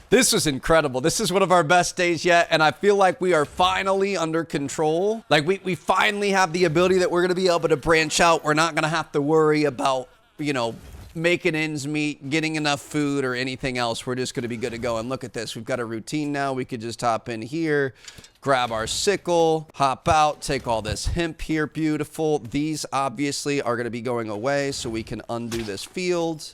Speaker 1: This was incredible. This is one of our best days yet, and I feel like we are finally under control. Like, we finally have the ability that we're going to be able to branch out. We're not going to have to worry about, you know, making ends meet, getting enough food, or anything else. We're just going to be good to go. And look at this. We've got a routine now. We could just hop in here, grab our sickle, hop out, take all this hemp here. Beautiful. These, obviously, are going to be going away, so we can undo this field.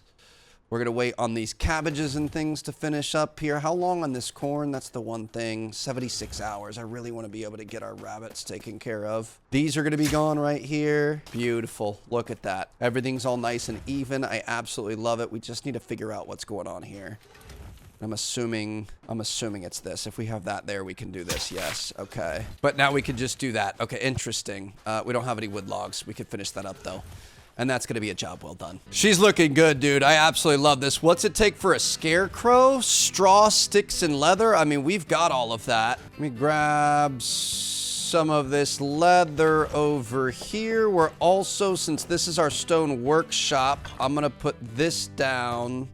Speaker 1: We're gonna wait on these cabbages and things to finish up here. How long on this corn? That's the one thing. 76 hours. I really want to be able to get our rabbits taken care of. These are gonna be gone right here. Beautiful. Look at that. Everything's all nice and even. I absolutely love it. We just need to figure out what's going on here. I'm assuming it's this. If we have that there, we can do this. Yes. Okay. But now we can just do that. Okay. Interesting. We don't have any wood logs. We could finish that up though. And that's going to be a job well done. She's looking good, dude. I absolutely love this. What's it take for a scarecrow? Straw, sticks, and leather? I mean, we've got all of that. Let me grab some of this leather over here. We're also, since this is our stone workshop, I'm going to put this down.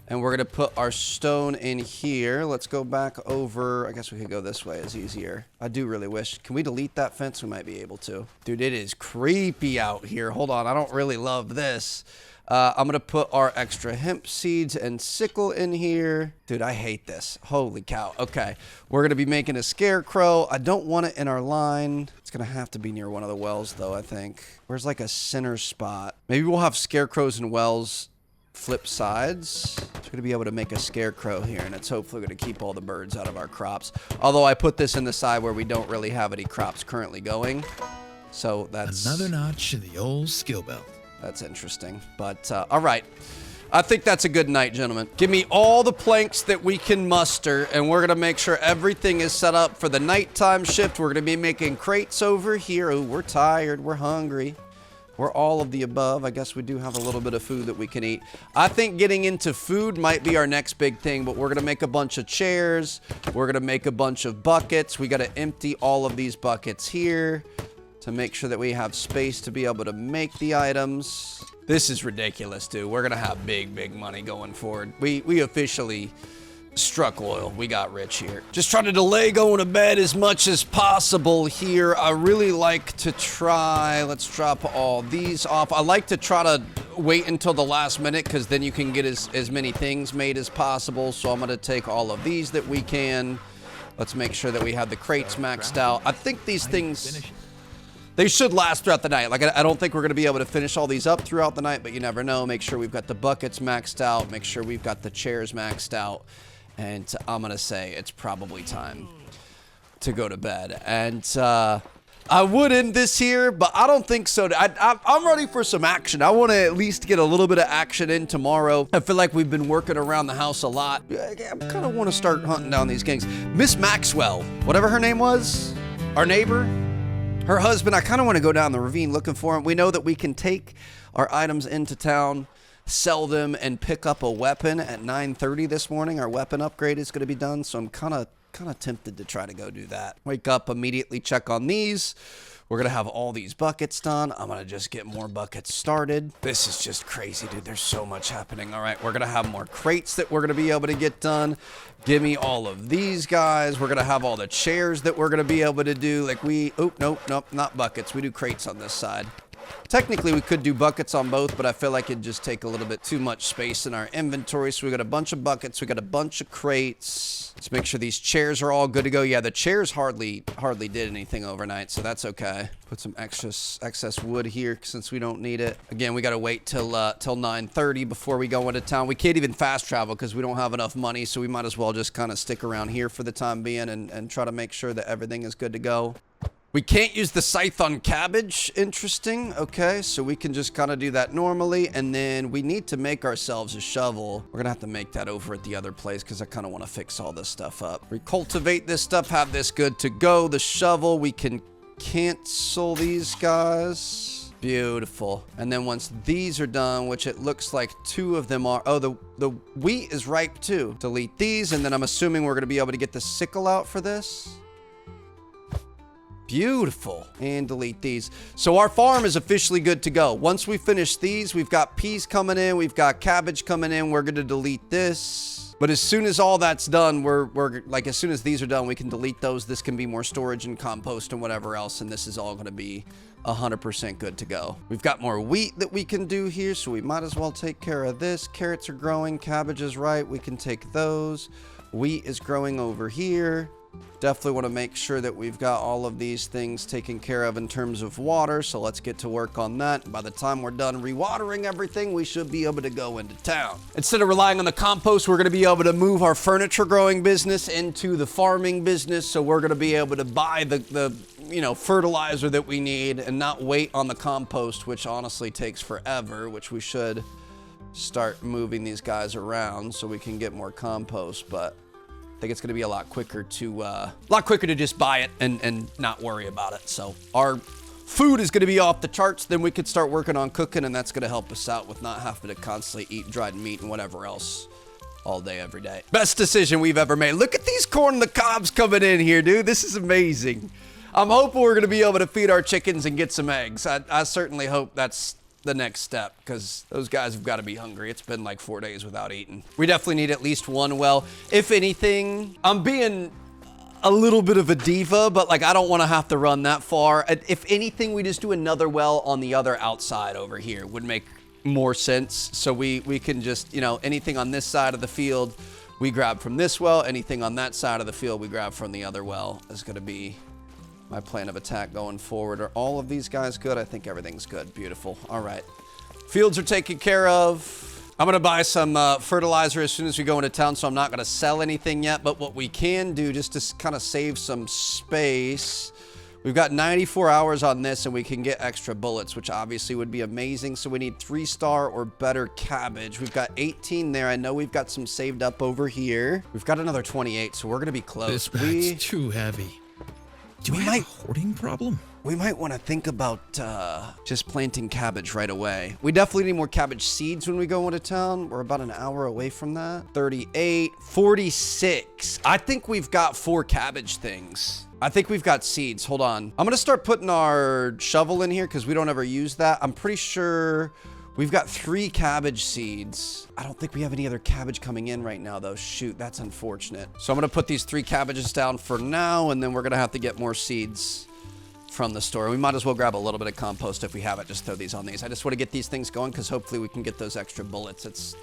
Speaker 1: And we're going to put our stone in here. Let's go back over. I guess we could go this way. It's easier. I do really wish. Can we delete that fence? We might be able to. Dude, it is creepy out here. Hold on. I don't really love this. I'm going to put our extra hemp seeds and sickle in here. Dude, I hate this. Holy cow. Okay. We're going to be making a scarecrow. I don't want it in our line. It's going to have to be near one of the wells, though, I think. Where's like a center spot? Maybe we'll have scarecrows and wells flip sides. We're going to be able to make a scarecrow here, and it's hopefully going to keep all the birds out of our crops. Although I put this in the side where we don't really have any crops currently going. So that's
Speaker 3: another notch in the old skill belt.
Speaker 1: That's interesting. But, all right. I think that's a good night, gentlemen. Give me all the planks that we can muster, and we're going to make sure everything is set up for the nighttime shift. We're going to be making crates over here. Oh, we're tired. We're hungry. We're all of the above. I guess we do have a little bit of food that we can eat. I think getting into food might be our next big thing, but we're going to make a bunch of chairs. We're going to make a bunch of buckets. We got to empty all of these buckets here to make sure that we have space to be able to make the items. This is ridiculous, dude. We're going to have big, big money going forward. We officially struck oil. We got rich here. Just trying to delay going to bed as much as possible here. I really like to try, let's drop all these off. I like to try to wait until the last minute because then you can get as many things made as possible. So I'm going to take all of these that we can. Let's make sure that we have the crates maxed out. I think these things, they should last throughout the night. Like, I don't think we're going to be able to finish all these up throughout the night, but you never know. Make sure we've got the buckets maxed out. Make sure we've got the chairs maxed out. And I'm going to say it's probably time to go to bed. And I would end this here, but I don't think so. I'm ready for some action. I want to at least get a little bit of action in tomorrow. I feel like we've been working around the house a lot. I kind of want to start hunting down these gangs. Miss Maxwell, whatever her name was, our neighbor, her husband, I kind of want to go down the ravine looking for him. We know that we can take our items into town, sell them, and pick up a weapon at 9:30 this morning. Our weapon upgrade is going to be done, so I'm kind of tempted to try to go do that. Wake up, immediately check on these. We're going to have all these buckets done. I'm going to just get more buckets started. This is just crazy, dude. There's so much happening. All right, we're going to have more crates that we're going to be able to get done. Give me all of these guys. We're going to have all the chairs that we're going to be able to do. Like nope, not buckets. We do crates on this side. Technically, we could do buckets on both, but I feel like it'd just take a little bit too much space in our inventory. So we got a bunch of buckets. We got a bunch of crates. Let's make sure these chairs are all good to go. Yeah, the chairs hardly did anything overnight, so that's okay. Put some excess wood here since we don't need it. Again, we got to wait till 9:30 before we go into town. We can't even fast travel because we don't have enough money, so we might as well just kind of stick around here for the time being and try to make sure that everything is good to go. We can't use the scythe on cabbage. Interesting. Okay, so we can just kind of do that normally. And then we need to make ourselves a shovel. We're going to have to make that over at the other place because I kind of want to fix all this stuff up. Recultivate this stuff, have this good to go. The shovel, we can cancel these guys. Beautiful. And then once these are done, which it looks like 2 of them are. Oh, the wheat is ripe too. Delete these. And then I'm assuming we're going to be able to get the sickle out for this. Beautiful. And delete these. So our farm is officially good to go. Once we finish these, we've got peas coming in. We've got cabbage coming in. We're going to delete this. But as soon as all that's done, we're like, as soon as these are done, we can delete those. This can be more storage and compost and whatever else. And this is all going to be 100% good to go. We've got more wheat that we can do here, so we might as well take care of this. Carrots are growing. Cabbage is right. We can take those. Wheat is growing over here. Definitely want to make sure that we've got all of these things taken care of in terms of water. So let's get to work on that. By the time we're done rewatering everything, we should be able to go into town. Instead of relying on the compost, we're going to be able to move our furniture growing business into the farming business. So we're going to be able to buy the fertilizer that we need and not wait on the compost, which honestly takes forever, which we should start moving these guys around so we can get more compost. But I think it's going to be a lot quicker to just buy it and not worry about it. So our food is going to be off the charts. Then we could start working on cooking, and that's going to help us out with not having to constantly eat dried meat and whatever else all day, every day. Best decision we've ever made. Look at these corn on the cobs coming in here, dude. This is amazing. I'm hoping we're going to be able to feed our chickens and get some eggs. I certainly hope that's the next step, because those guys have got to be hungry. It's been like 4 days without eating. We definitely need at least one well. If anything, I'm being a little bit of a diva, but like I don't want to have to run that far. If anything, we just do another well on the other outside over here would make more sense. So we can just, anything on this side of the field, we grab from this well. Anything on that side of the field, we grab from the other well. Is going to be my plan of attack going forward. Are all of these guys good? I think everything's good. Beautiful. All right. Fields are taken care of. I'm going to buy some fertilizer as soon as we go into town, so I'm not going to sell anything yet. But what we can do, just to kind of save some space, we've got 94 hours on this, and we can get extra bullets, which obviously would be amazing. So we need 3-star or better cabbage. We've got 18 there. I know we've got some saved up over here. We've got another 28, so we're going to be close.
Speaker 3: This bag's too heavy. Do we have a hoarding problem?
Speaker 1: We might want to think about just planting cabbage right away. We definitely need more cabbage seeds when we go into town. We're about an hour away from that. 38, 46. I think we've got 4 cabbage things. I think we've got seeds. Hold on. I'm going to start putting our shovel in here because we don't ever use that. I'm pretty sure we've got 3 cabbage seeds. I don't think we have any other cabbage coming in right now, though. Shoot, that's unfortunate. So I'm going to put these 3 cabbages down for now, and then we're going to have to get more seeds from the store. We might as well grab a little bit of compost if we have it. Just throw these on these. I just want to get these things going because hopefully we can get those extra bullets. It's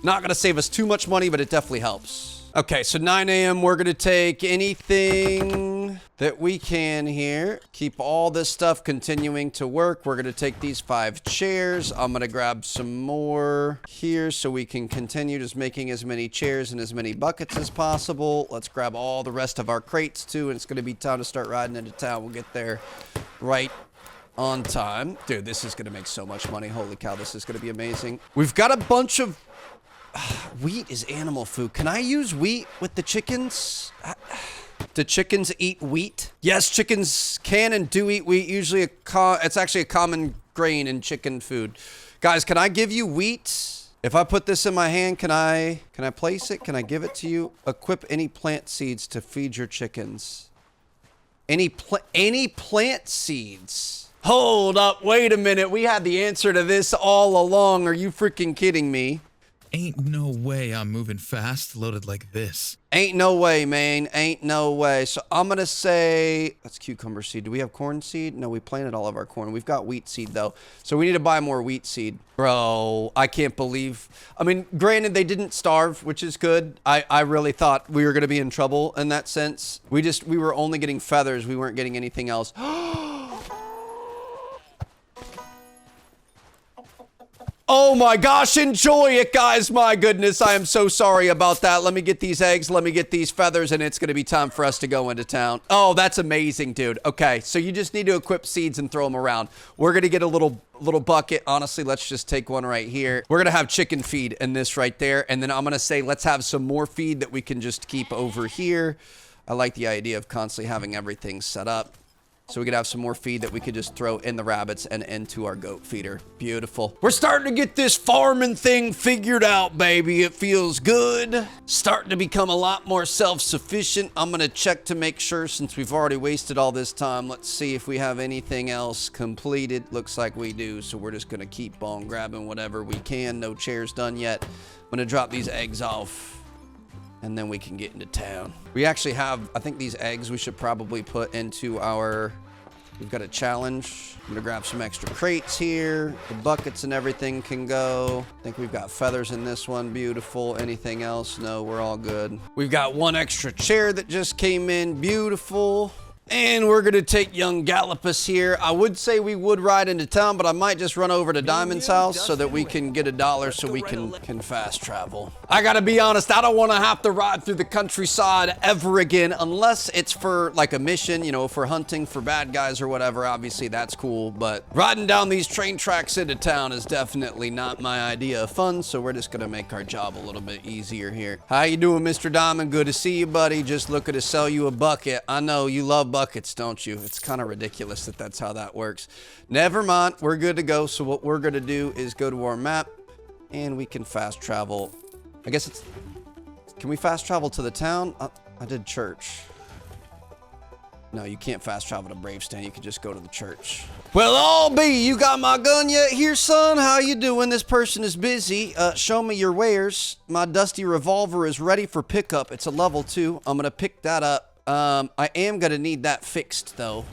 Speaker 1: not going to save us too much money, but it definitely helps. Okay, so 9 a.m. we're going to take anything that we can here. Keep all this stuff continuing to work. We're going to take these 5 chairs. I'm going to grab some more here so we can continue just making as many chairs and as many buckets as possible. Let's grab all the rest of our crates too, and it's going to be time to start riding into town. We'll get there right on time. Dude, this is going to make so much money. Holy cow, this is going to be amazing. We've got a bunch of wheat is animal food. Can I use wheat with the chickens? Do chickens eat wheat? Yes, chickens can and do eat wheat. Usually it's actually a common grain in chicken food. Guys, can I give you wheat? If I put this in my hand, can I place it? Can I give it to you? Equip any plant seeds to feed your chickens. Any plant seeds? Hold up, wait a minute. We had the answer to this all along. Are you freaking kidding me?
Speaker 3: Ain't no way I'm moving fast loaded like this.
Speaker 1: Ain't no way, man. Ain't no way. So I'm going to say, that's cucumber seed. Do we have corn seed? No, we planted all of our corn. We've got wheat seed, though. So we need to buy more wheat seed. Bro, I can't believe. I mean, granted, they didn't starve, which is good. I really thought we were going to be in trouble in that sense. We were only getting feathers. We weren't getting anything else. Oh my gosh, enjoy it, guys. My goodness, I am so sorry about that. Let me get these eggs, let me get these feathers, and it's going to be time for us to go into town. Oh, that's amazing, dude. Okay, so you just need to equip seeds and throw them around. We're going to get a little bucket. Honestly, let's just take one right here. We're going to have chicken feed in this right there, and then I'm going to say let's have some more feed that we can just keep over here. I like the idea of constantly having everything set up. So we could have some more feed that we could just throw in the rabbits and into our goat feeder. Beautiful. We're starting to get this farming thing figured out, baby. It feels good. Starting to become a lot more self-sufficient. I'm going to check to make sure since we've already wasted all this time. Let's see if we have anything else completed. Looks like we do. So we're just going to keep on grabbing whatever we can. No chairs done yet. I'm going to drop these eggs off. And then we can get into town. We actually have, I think these eggs we should probably put into our We've got a challenge. I'm gonna grab some extra crates here. The buckets and everything can go. I think we've got feathers in this one. Beautiful. Anything else? No, we're all good. We've got one extra chair that just came in. Beautiful. And we're gonna take young Gallopus here. I would say we would ride into town, but I might just run over to Diamond's house so that we can get $1 so we can fast travel. I gotta be honest, I don't wanna have to ride through the countryside ever again unless it's for like a mission, you know, for hunting for bad guys or whatever. Obviously that's cool, but riding down these train tracks into town is definitely not my idea of fun, so we're just gonna make our job a little bit easier here. How you doing, Mr. Diamond? Good to see you, buddy. Just looking to sell you a bucket. I know you love buckets, don't you? It's kind of ridiculous that that's how that works. Never mind, we're good to go. So what we're gonna do is go to our map and we can fast travel. I guess it's, can we fast travel to the town? I did church. No, you can't fast travel to Bravestan. You can just go to the church. Well, I'll be. You got my gun yet here, son? How you doing? This person is busy. Show me your wares. My dusty revolver is ready for pickup. It's a level 2. I'm gonna pick that up. I am gonna need that fixed though.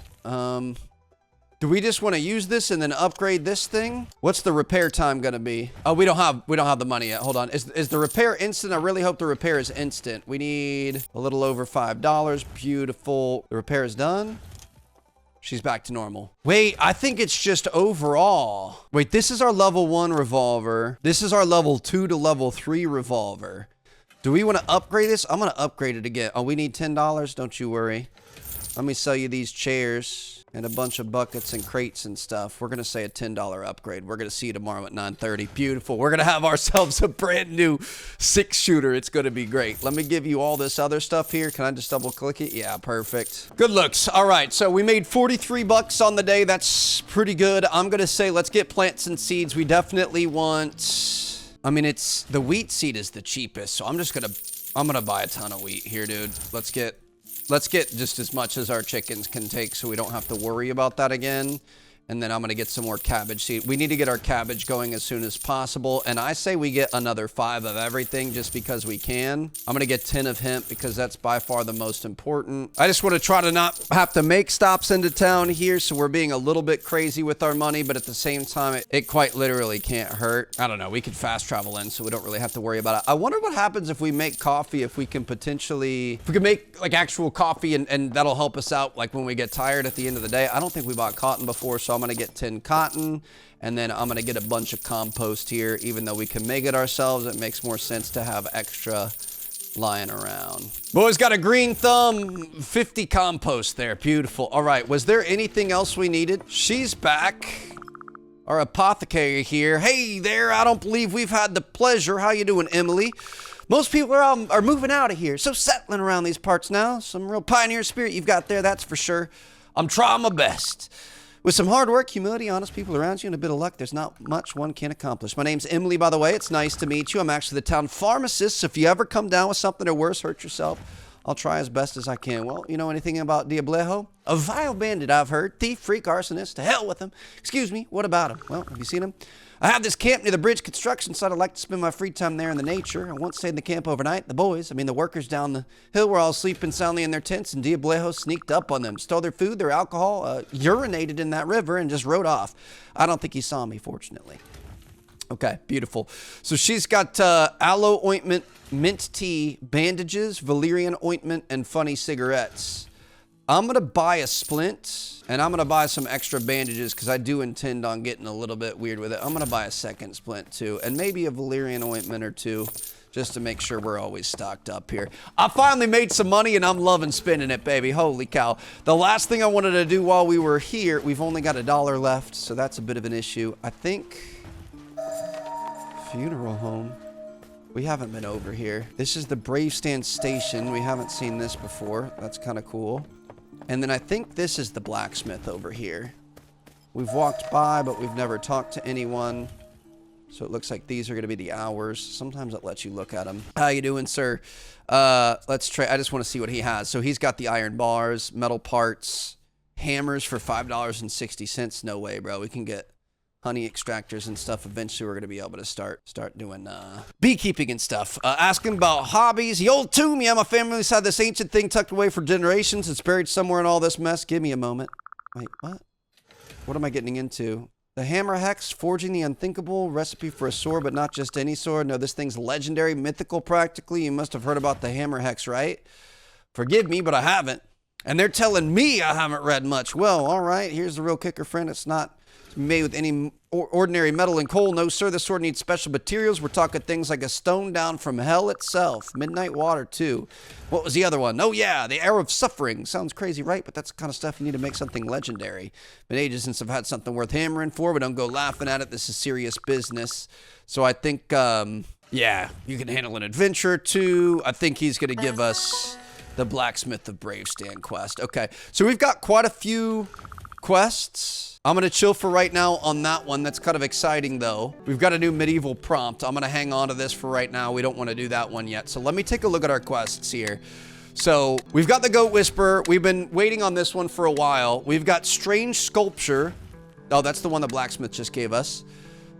Speaker 1: Do we just want to use this and then upgrade this thing? What's the repair time gonna be? Oh, we don't have the money yet. Hold on. Is the repair instant? I really hope the repair is instant. We need a little over $5. Beautiful. The repair is done. She's back to normal. Wait, I think it's just overall. Wait, this is our level 1 revolver. This is our level 2 to level 3 revolver. Do we want to upgrade this? I'm going to upgrade it again. Oh, we need $10. Don't you worry. Let me sell you these chairs and a bunch of buckets and crates and stuff. We're going to say a $10 upgrade. We're going to see you tomorrow at 9:30. Beautiful. We're going to have ourselves a brand new 6-shooter. It's going to be great. Let me give you all this other stuff here. Can I just double click it? Yeah, perfect. Good looks. All right. So we made 43 bucks on the day. That's pretty good. I'm going to say let's get plants and seeds. We definitely want... I mean, it's the wheat seed is the cheapest, so I'm gonna buy a ton of wheat here, dude. Let's get just as much as our chickens can take so we don't have to worry about that again. And then I'm gonna get some more cabbage seed. We need to get our cabbage going as soon as possible. And I say we get another 5 of everything just because we can. I'm gonna get 10 of hemp because that's by far the most important. I just wanna try to not have to make stops into town here. So we're being a little bit crazy with our money, but at the same time, it quite literally can't hurt. I don't know, we could fast travel in so we don't really have to worry about it. I wonder what happens if we make coffee, if we can make like actual coffee and that'll help us out like when we get tired at the end of the day. I don't think we bought cotton before, so I'm gonna get 10 cotton, and then I'm gonna get a bunch of compost here. Even though we can make it ourselves, it makes more sense to have extra lying around. Boy's got a green thumb. 50 compost there. Beautiful. All right, was there anything else we needed? She's back. Our apothecary here. Hey there, I don't believe we've had the pleasure. How you doing, Emily? Most people are moving out of here, so settling around these parts now. Some real pioneer spirit you've got there, that's for sure. I'm trying my best. With some hard work, humility, honest people around you, and a bit of luck, there's not much one can accomplish. My name's Emily, by the way. It's nice to meet you. I'm actually the town pharmacist, so if you ever come down with something or worse, hurt yourself, I'll try as best as I can. Well, you know anything about Diablejo? A vile bandit, I've heard. Thief, freak, arsonist. To hell with him. Excuse me, what about him? Well, have you seen him? I have this camp near the bridge construction site. I like to spend my free time there in the nature. I once stayed in the camp overnight. The workers down the hill were all sleeping soundly in their tents, and Diablejo sneaked up on them, stole their food, their alcohol, urinated in that river, and just rode off. I don't think he saw me, fortunately. Okay, beautiful. So she's got aloe ointment, mint tea, bandages, valerian ointment, and funny cigarettes. I'm going to buy a splint, and I'm going to buy some extra bandages because I do intend on getting a little bit weird with it. I'm going to buy a second splint, too, and maybe a valerian ointment or 2 just to make sure we're always stocked up here. I finally made some money, and I'm loving spending it, baby. Holy cow. The last thing I wanted to do while we were here, we've only got $1 left, so that's a bit of an issue. I think funeral home. We haven't been over here. This is the Bravestan station. We haven't seen this before. That's kind of cool. And then I think this is the blacksmith over here. We've walked by, but we've never talked to anyone. So it looks like these are going to be the hours. Sometimes it lets you look at them. How you doing, sir? Let's try. I just want to see what he has. So he's got the iron bars, metal parts, hammers for $5.60. No way, bro. We can get honey extractors and stuff. Eventually, we're going to be able to start doing beekeeping and stuff. Asking about hobbies. The old tomb. Yeah, my family's had this ancient thing tucked away for generations. It's buried somewhere in all this mess. Give me a moment. Wait, what? What am I getting into? The hammer hex, forging the unthinkable, recipe for a sword, but not just any sword. No, this thing's legendary, mythical practically. You must have heard about the hammer hex, right? Forgive me, but I haven't. And they're telling me I haven't read much. Well, all right, here's the real kicker, friend. It's not made with any ordinary metal and coal. No, sir, the sword needs special materials. We're talking things like a stone down from hell itself. Midnight water, too. What was the other one? Oh, yeah, the Hour of Suffering. Sounds crazy, right? But that's the kind of stuff you need to make something legendary. Been ages since I've had something worth hammering for, but don't go laughing at it. This is serious business. So I think, yeah, you can handle an adventure, too. I think he's going to give us the Blacksmith of Bravestan quest. Okay, so we've got quite a few quests. I'm going to chill for right now on that one. That's kind of exciting, though. We've got a new medieval prompt. I'm going to hang on to this for right now. We don't want to do that one yet. So let me take a look at our quests here. So we've got the Goat Whisperer. We've been waiting on this one for a while. We've got Strange Sculpture. Oh, that's the one the Blacksmith just gave us.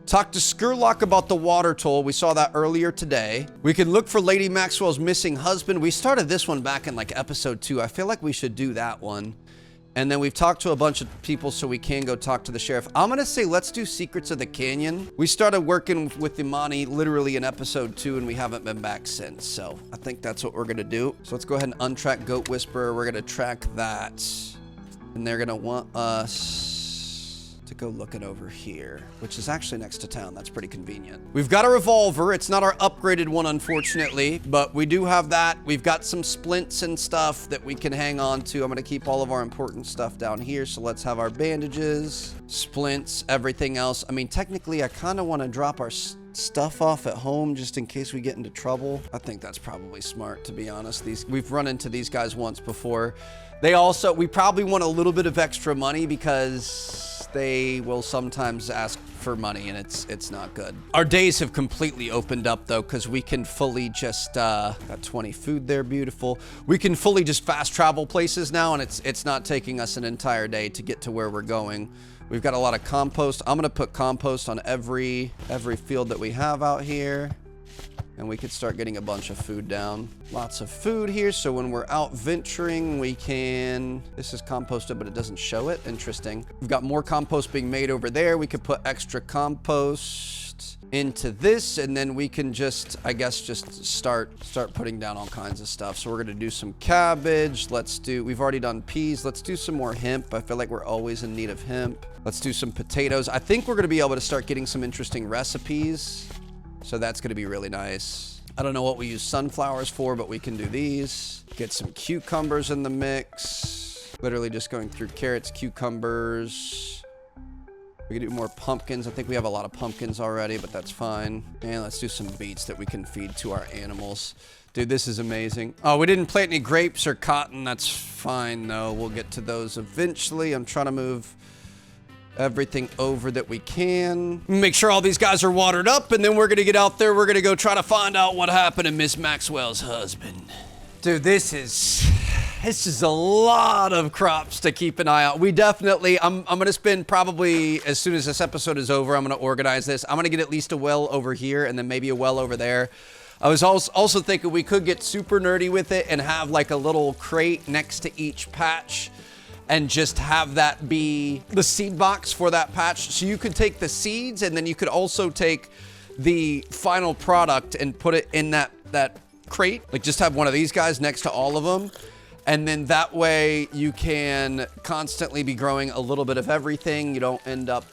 Speaker 1: Talk to Skurlock about the water toll. We saw that earlier today. We can look for Lady Maxwell's missing husband. We started this one back in like episode 2. I feel like we should do that one. And then we've talked to a bunch of people, so we can go talk to the sheriff. I'm going to say let's do Secrets of the Canyon. We started working with Imani literally in episode 2, and we haven't been back since. So I think that's what we're going to do. So let's go ahead and untrack Goat Whisperer. We're going to track that. And they're going to want us to go looking over here, which is actually next to town. That's pretty convenient. We've got a revolver. It's not our upgraded one, unfortunately, but we do have that. We've got some splints and stuff that we can hang on to. I'm going to keep all of our important stuff down here. So let's have our bandages, splints, everything else. I mean, technically, I kind of want to drop our stuff off at home just in case we get into trouble. I think that's probably smart, to be honest. We've run into these guys once before. We probably want a little bit of extra money because they will sometimes ask for money, and it's not good. Our days have completely opened up, though, because we can fully just got 20 food there. Beautiful. We can fully just fast travel places now, and it's not taking us an entire day to get to where we're going. We've got a lot of compost. I'm gonna put compost on every field that we have out here, and we could start getting a bunch of food down. Lots of food here, so when we're out venturing, we can... This is composted, but it doesn't show it. Interesting. We've got more compost being made over there. We could put extra compost into this, and then we can just, I guess, just start putting down all kinds of stuff. So we're gonna do some cabbage. We've already done peas. Let's do some more hemp. I feel like we're always in need of hemp. Let's do some potatoes. I think we're gonna be able to start getting some interesting recipes. So that's going to be really nice. I don't know what we use sunflowers for, but we can do these. Get some cucumbers in the mix. Literally just going through carrots, cucumbers. We can do more pumpkins. I think we have a lot of pumpkins already, but that's fine. And let's do some beets that we can feed to our animals. Dude, this is amazing. Oh, we didn't plant any grapes or cotton. That's fine, though. We'll get to those eventually. I'm trying to move everything over that we can. Make sure all these guys are watered up, and then we're gonna get out there. We're gonna go try to find out what happened to Miss Maxwell's husband. Dude, this is a lot of crops to keep an eye out. We definitely, I'm gonna spend probably, as soon as this episode is over, I'm gonna organize this. I'm gonna get at least a well over here, and then maybe a well over there. I was also thinking we could get super nerdy with it and have like a little crate next to each patch, and just have that be the seed box for that patch. So you could take the seeds, and then you could also take the final product and put it in that crate. Like, just have one of these guys next to all of them. And then that way you can constantly be growing a little bit of everything. You don't end up,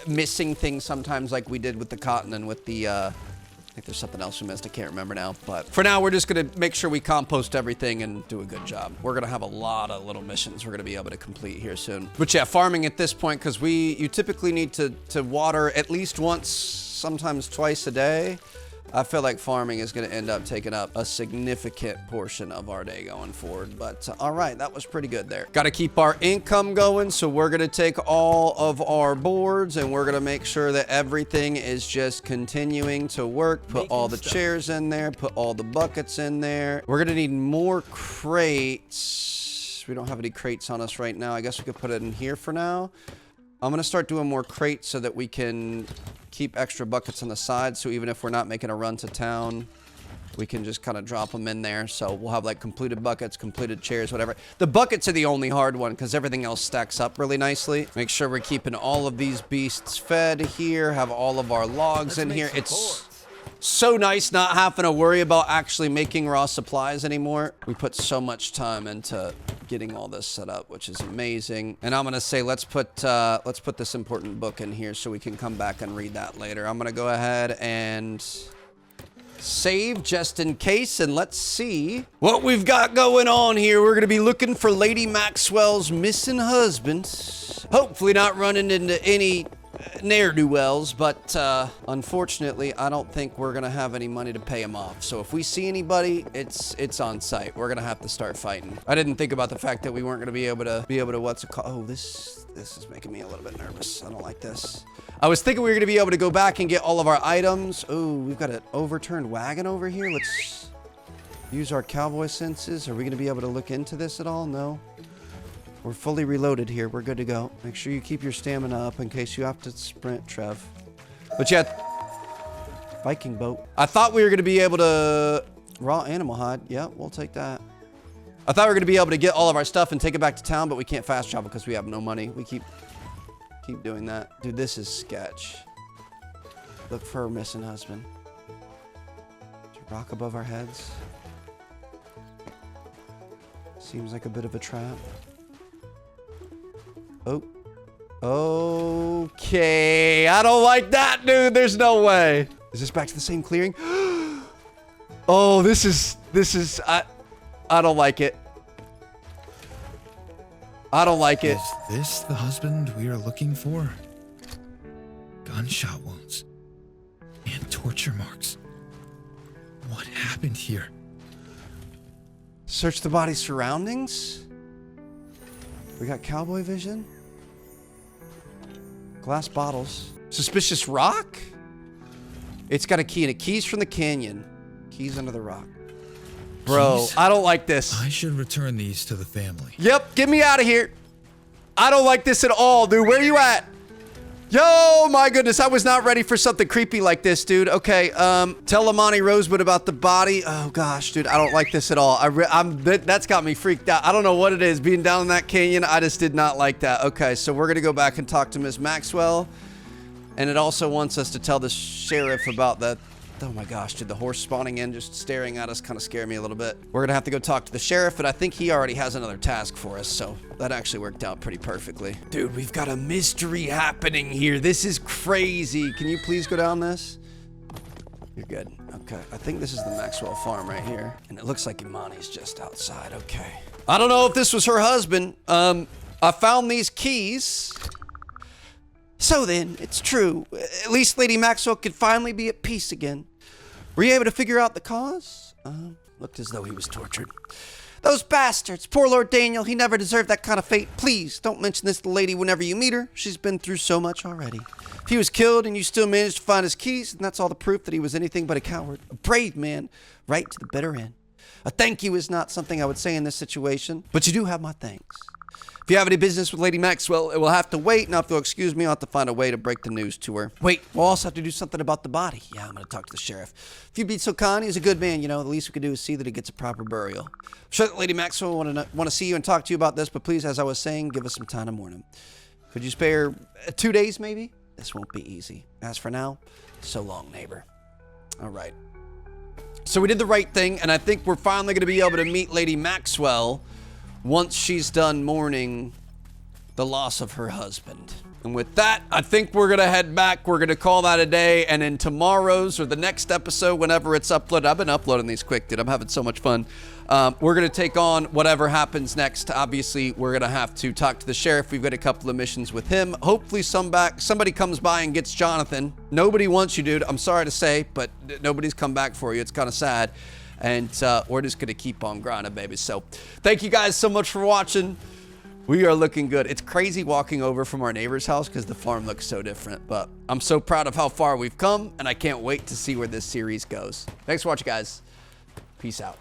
Speaker 1: missing things sometimes like we did with the cotton and with the, I think there's something else we missed. I can't remember now. But for now, we're just going to make sure we compost everything and do a good job. We're going to have a lot of little missions we're going to be able to complete here soon. But yeah, farming at this point, because you typically need to water at least once, sometimes twice a day. I feel like farming is going to end up taking up a significant portion of our day going forward. But all right, that was pretty good there. Got to keep our income going. So we're going to take all of our boards, and we're going to make sure that everything is just continuing to work. Put all the chairs in there. Put all the buckets in there. We're going to need more crates. We don't have any crates on us right now. I guess we could put it in here for now. I'm going to start doing more crates so that we can keep extra buckets on the side. So even if we're not making a run to town, we can just kind of drop them in there. So we'll have like completed buckets, completed chairs, whatever. The buckets are the only hard one because everything else stacks up really nicely. Make sure we're keeping all of these beasts fed here, have all of our logs in here. It's so nice not having to worry about actually making raw supplies anymore. We put so much time into getting all this set up, which is amazing. And I'm gonna say let's put this important book in here so we can come back and read that later. I'm gonna go ahead and save just in case, and let's see what we've got going on here. We're gonna be looking for Lady Maxwell's missing husband. Hopefully not running into any ne'er-do-wells, but unfortunately I don't think we're gonna have any money to pay him off. So if we see anybody, it's on site. We're gonna have to start fighting. I didn't think about the fact that we weren't gonna be able to what's it called? Oh, this is making me a little bit nervous. I don't like this. I was thinking we were gonna be able to go back and get all of our items. Oh, we've got an overturned wagon over here. Let's use our cowboy senses. Are we gonna be able to look into this at all? No. We're fully reloaded here. We're good to go. Make sure you keep your stamina up in case you have to sprint, Trev. But yeah, Viking boat. I thought we were going to be able to... Raw animal hide. Yeah, we'll take that. I thought we were going to be able to get all of our stuff and take it back to town, but we can't fast travel because we have no money. We keep doing that. Dude, this is sketch. Look for her missing husband. Is a rock above our heads? Seems like a bit of a trap. Oh. Okay. I don't like that, dude. There's no way. Is this back to the same clearing? Oh, this is, I don't like it. I don't like it.
Speaker 3: Is this the husband we are looking for? Gunshot wounds and torture marks. What happened here?
Speaker 1: Search the body's surroundings. We got cowboy vision. Glass bottles. Suspicious rock? It's got a key in it. Keys from the canyon. Keys under the rock. Bro,
Speaker 3: Keys?
Speaker 1: I don't like this.
Speaker 3: I should return these to the family.
Speaker 1: Yep, get me out of here. I don't like this at all, dude. Where you at? Yo, my goodness, I was not ready for something creepy like this, dude. Okay, tell Lamani Rosewood about the body. Oh gosh, dude, I don't like this at all. That's got me freaked out. I don't know what it is. Being down in that canyon, I just did not like that. Okay, so we're gonna go back and talk to Miss Maxwell. And it also wants us to tell the sheriff about the... Oh my gosh, dude, the horse spawning in, just staring at us kind of scared me a little bit. We're gonna have to go talk to the sheriff, and I think he already has another task for us, so that actually worked out pretty perfectly. Dude, we've got a mystery happening here. This is crazy. Can you please go down this? You're good. Okay, I think this is the Maxwell farm right here, and it looks like Imani's just outside. Okay. I don't know if this was her husband. I found these keys. So then, it's true. At least Lady Maxwell could finally be at peace again. Were you able to figure out the cause? Looked as though he was tortured. Those bastards! Poor Lord Daniel, he never deserved that kind of fate. Please, don't mention this to the lady whenever you meet her. She's been through so much already. If he was killed and you still managed to find his keys, then that's all the proof that he was anything but a coward. A brave man, right to the bitter end. A thank you is not something I would say in this situation, but you do have my thanks. If you have any business with Lady Maxwell, it will have to wait. Now, if you'll excuse me, I'll have to find a way to break the news to her. Wait, we'll also have to do something about the body. Yeah, I'm going to talk to the sheriff. If you'd be so kind, he's a good man, you know. The least we could do is see that he gets a proper burial. I'm sure that Lady Maxwell want to see you and talk to you about this, but please, as I was saying, give us some time to mourn him. Could you spare 2 days, maybe? This won't be easy. As for now, so long, neighbor. All right. So we did the right thing, and I think we're finally going to be able to meet Lady Maxwell once she's done mourning the loss of her husband. And with that, I think we're gonna head back. We're gonna call that a day, and in tomorrow's or the next episode, whenever it's uploaded, I've been uploading these quick, dude. I'm having so much fun. We're gonna take on whatever happens next. Obviously, we're gonna have to talk to the sheriff. We've got a couple of missions with him. Hopefully somebody comes by and gets Jonathan. Nobody wants you, dude. I'm sorry to say, but nobody's come back for you. It's kind of sad. And we're just gonna keep on grinding, baby. So thank you guys so much for watching. We are looking good. It's crazy walking over from our neighbor's house because the farm looks so different, but I'm so proud of how far we've come, and I can't wait to see where this series goes. Thanks for watching, guys. Peace out.